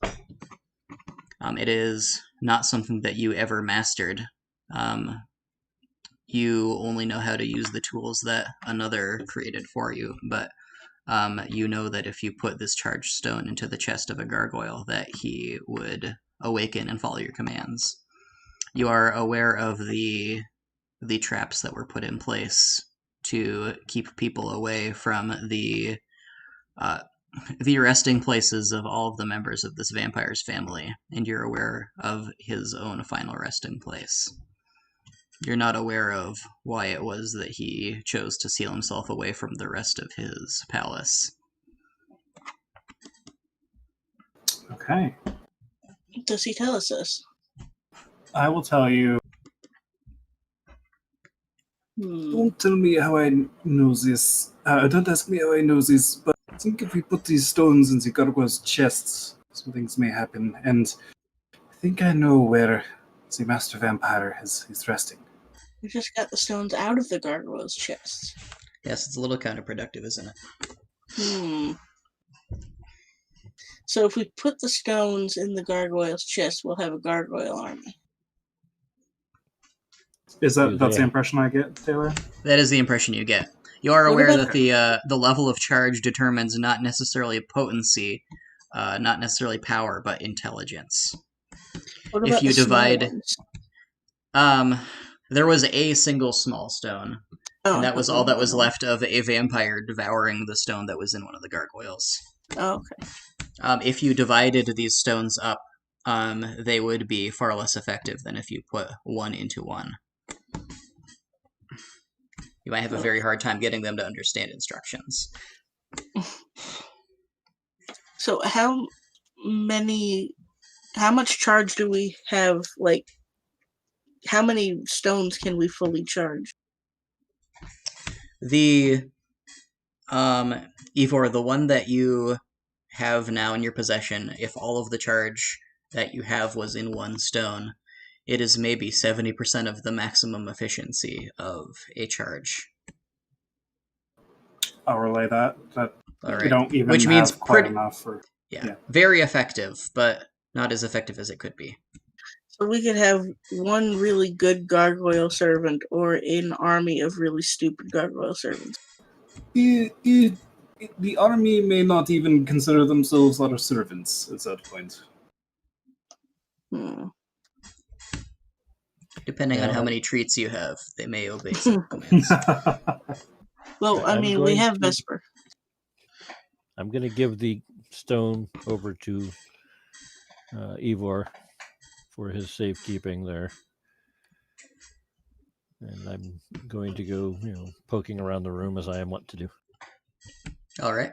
It is not something that you ever mastered. You only know how to use the tools that another created for you, but you know that if you put this charged stone into the chest of a gargoyle, that he would awaken and follow your commands. You are aware of the traps that were put in place to keep people away from the resting places of all of the members of this vampire's family, and you're aware of his own final resting place. You're not aware of why it was that he chose to seal himself away from the rest of his palace. Okay. Does he tell us this? I will tell you. Don't tell me how I know this. Don't ask me how I know this, but I think if we put these stones in the gargoyle's chests, some things may happen. And I think I know where the master vampire is resting. We just got the stones out of the gargoyle's chests. Yes, it's a little counterproductive, isn't it? So if we put the stones in the gargoyle's chest, we'll have a gargoyle army. That's the impression I get, Taylor? That is the impression you get. You are aware that the level of charge determines not necessarily potency, not necessarily power, but intelligence. What about if you the divide, ones? There was a single small stone, and that was all that was left of a vampire devouring the stone that was in one of the gargoyles. Oh, okay. If you divided these stones up they would be far less effective than if you put one into one. You might have a very hard time getting them to understand instructions. So how much charge do we have? Like, how many stones can we fully charge? The Ivor, the one that you have now in your possession, if all of the charge that you have was in one stone, it is maybe 70% of the maximum efficiency of a charge. I'll relay that. That All we right. don't even Which have means quite enough for. Yeah, very effective, but not as effective as it could be. So we could have one really good gargoyle servant or an army of really stupid gargoyle servants. The army may not even consider themselves our servants at that point. Depending on how many treats you have, they may obey some commands. Well, I mean, we have Vesper. I'm going to give the stone over to Ivor for his safekeeping there. And I'm going to go, poking around the room as I am wont to do. All right.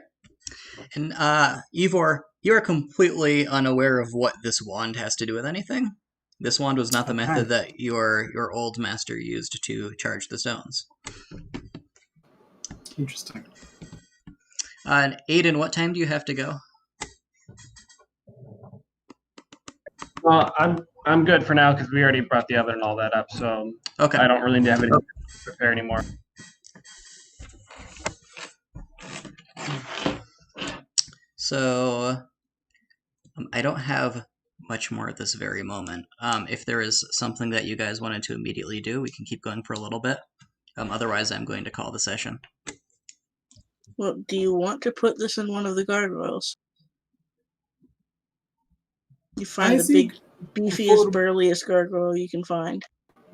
And Ivor, you are completely unaware of what this wand has to do with anything. This wand was not the method that your old master used to charge the stones. Interesting. Aiden, what time do you have to go? Well, I'm good for now because we already brought the oven and all that up, so Okay. I don't really have anything to prepare anymore. So I don't have much more at this very moment. If there is something that you guys wanted to immediately do, we can keep going for a little bit. Otherwise, I'm going to call the session. Well, do you want to put this in one of the gargoyles? You find the big, beefiest, burliest gargoyle you can find.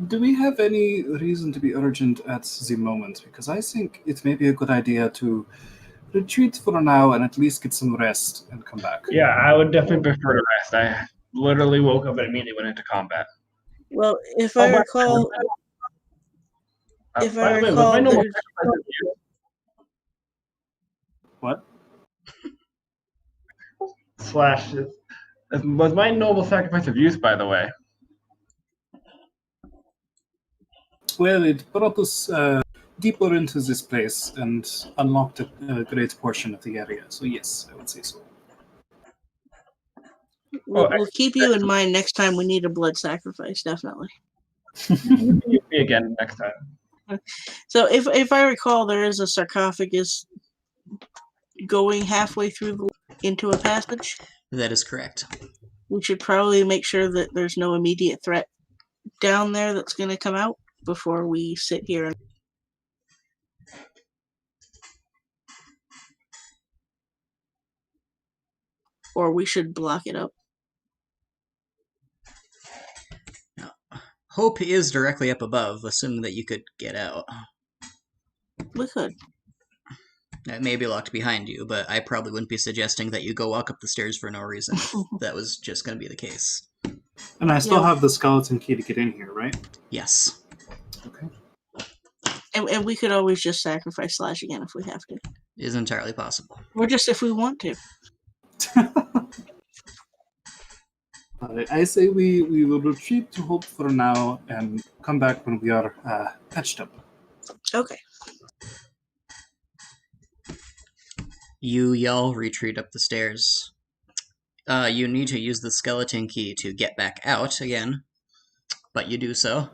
Do we have any reason to be urgent at the moment? Because I think it may be a good idea to retreat for now and at least get some rest and come back. Yeah, I would definitely prefer to rest. I literally woke up and immediately went into combat. Well, if I recall... By the way, was my normal sacrifice of youth? What? Was my noble sacrifice of youth, by the way? Well, it brought us deeper into this place and unlocked a great portion of the area. So yes, I would say so. We'll keep you in mind next time we need a blood sacrifice, definitely. You can use me again next time. So if I recall, there is a sarcophagus going halfway through into a passage. That is correct. We should probably make sure that there's no immediate threat down there that's going to come out before we sit here. Or we should block it up. No. Hope is directly up above, assuming that you could get out. We could. It may be locked behind you, but I probably wouldn't be suggesting that you go walk up the stairs for no reason. That was just going to be the case. And I still have the skeleton key to get in here, right? Yes. Okay. And we could always just sacrifice Slash again if we have to. It is entirely possible. Or just if we want to. I say we will retreat to Hope for now and come back when we are patched up. Okay. You yell, retreat up the stairs. You need to use the skeleton key to get back out again, but you do so.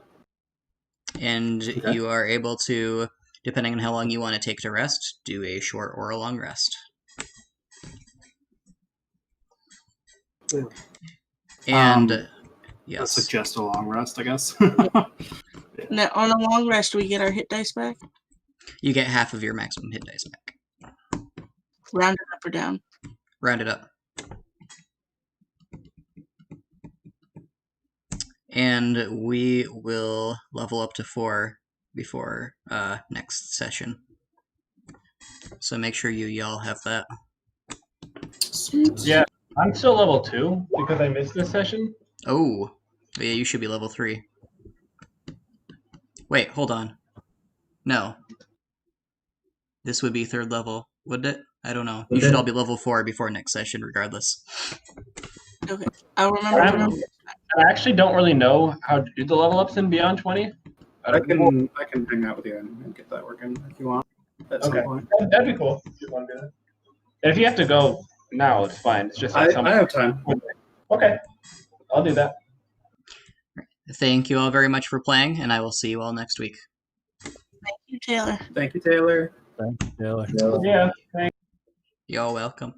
And you are able to, depending on how long you want to take to rest, do a short or a long rest. And yes. I suggest a long rest, I guess. Now, on a long rest, we get our hit dice back? You get half of your maximum hit dice back. Round it up or down? Round it up. And we will level up to 4 before next session. So make sure you y'all have that. Sweet. Yeah, I'm still level 2 because I missed this session. Oh, yeah, you should be level 3. Wait, hold on. No. This would be 3rd level, wouldn't it? I don't know. You should all be level 4 before next session, regardless. Okay, I'll remember. I actually don't really know how to do the level ups in Beyond 20. I can hang out with you and get that working if you want. At some point. That'd be cool if you want to do that. And if you have to go now, it's fine. It's just I have time. Okay, I'll do that. Thank you all very much for playing, and I will see you all next week. Thank you, Taylor. Thank you, Taylor. Thank you, Taylor. Yeah, thanks. You're welcome.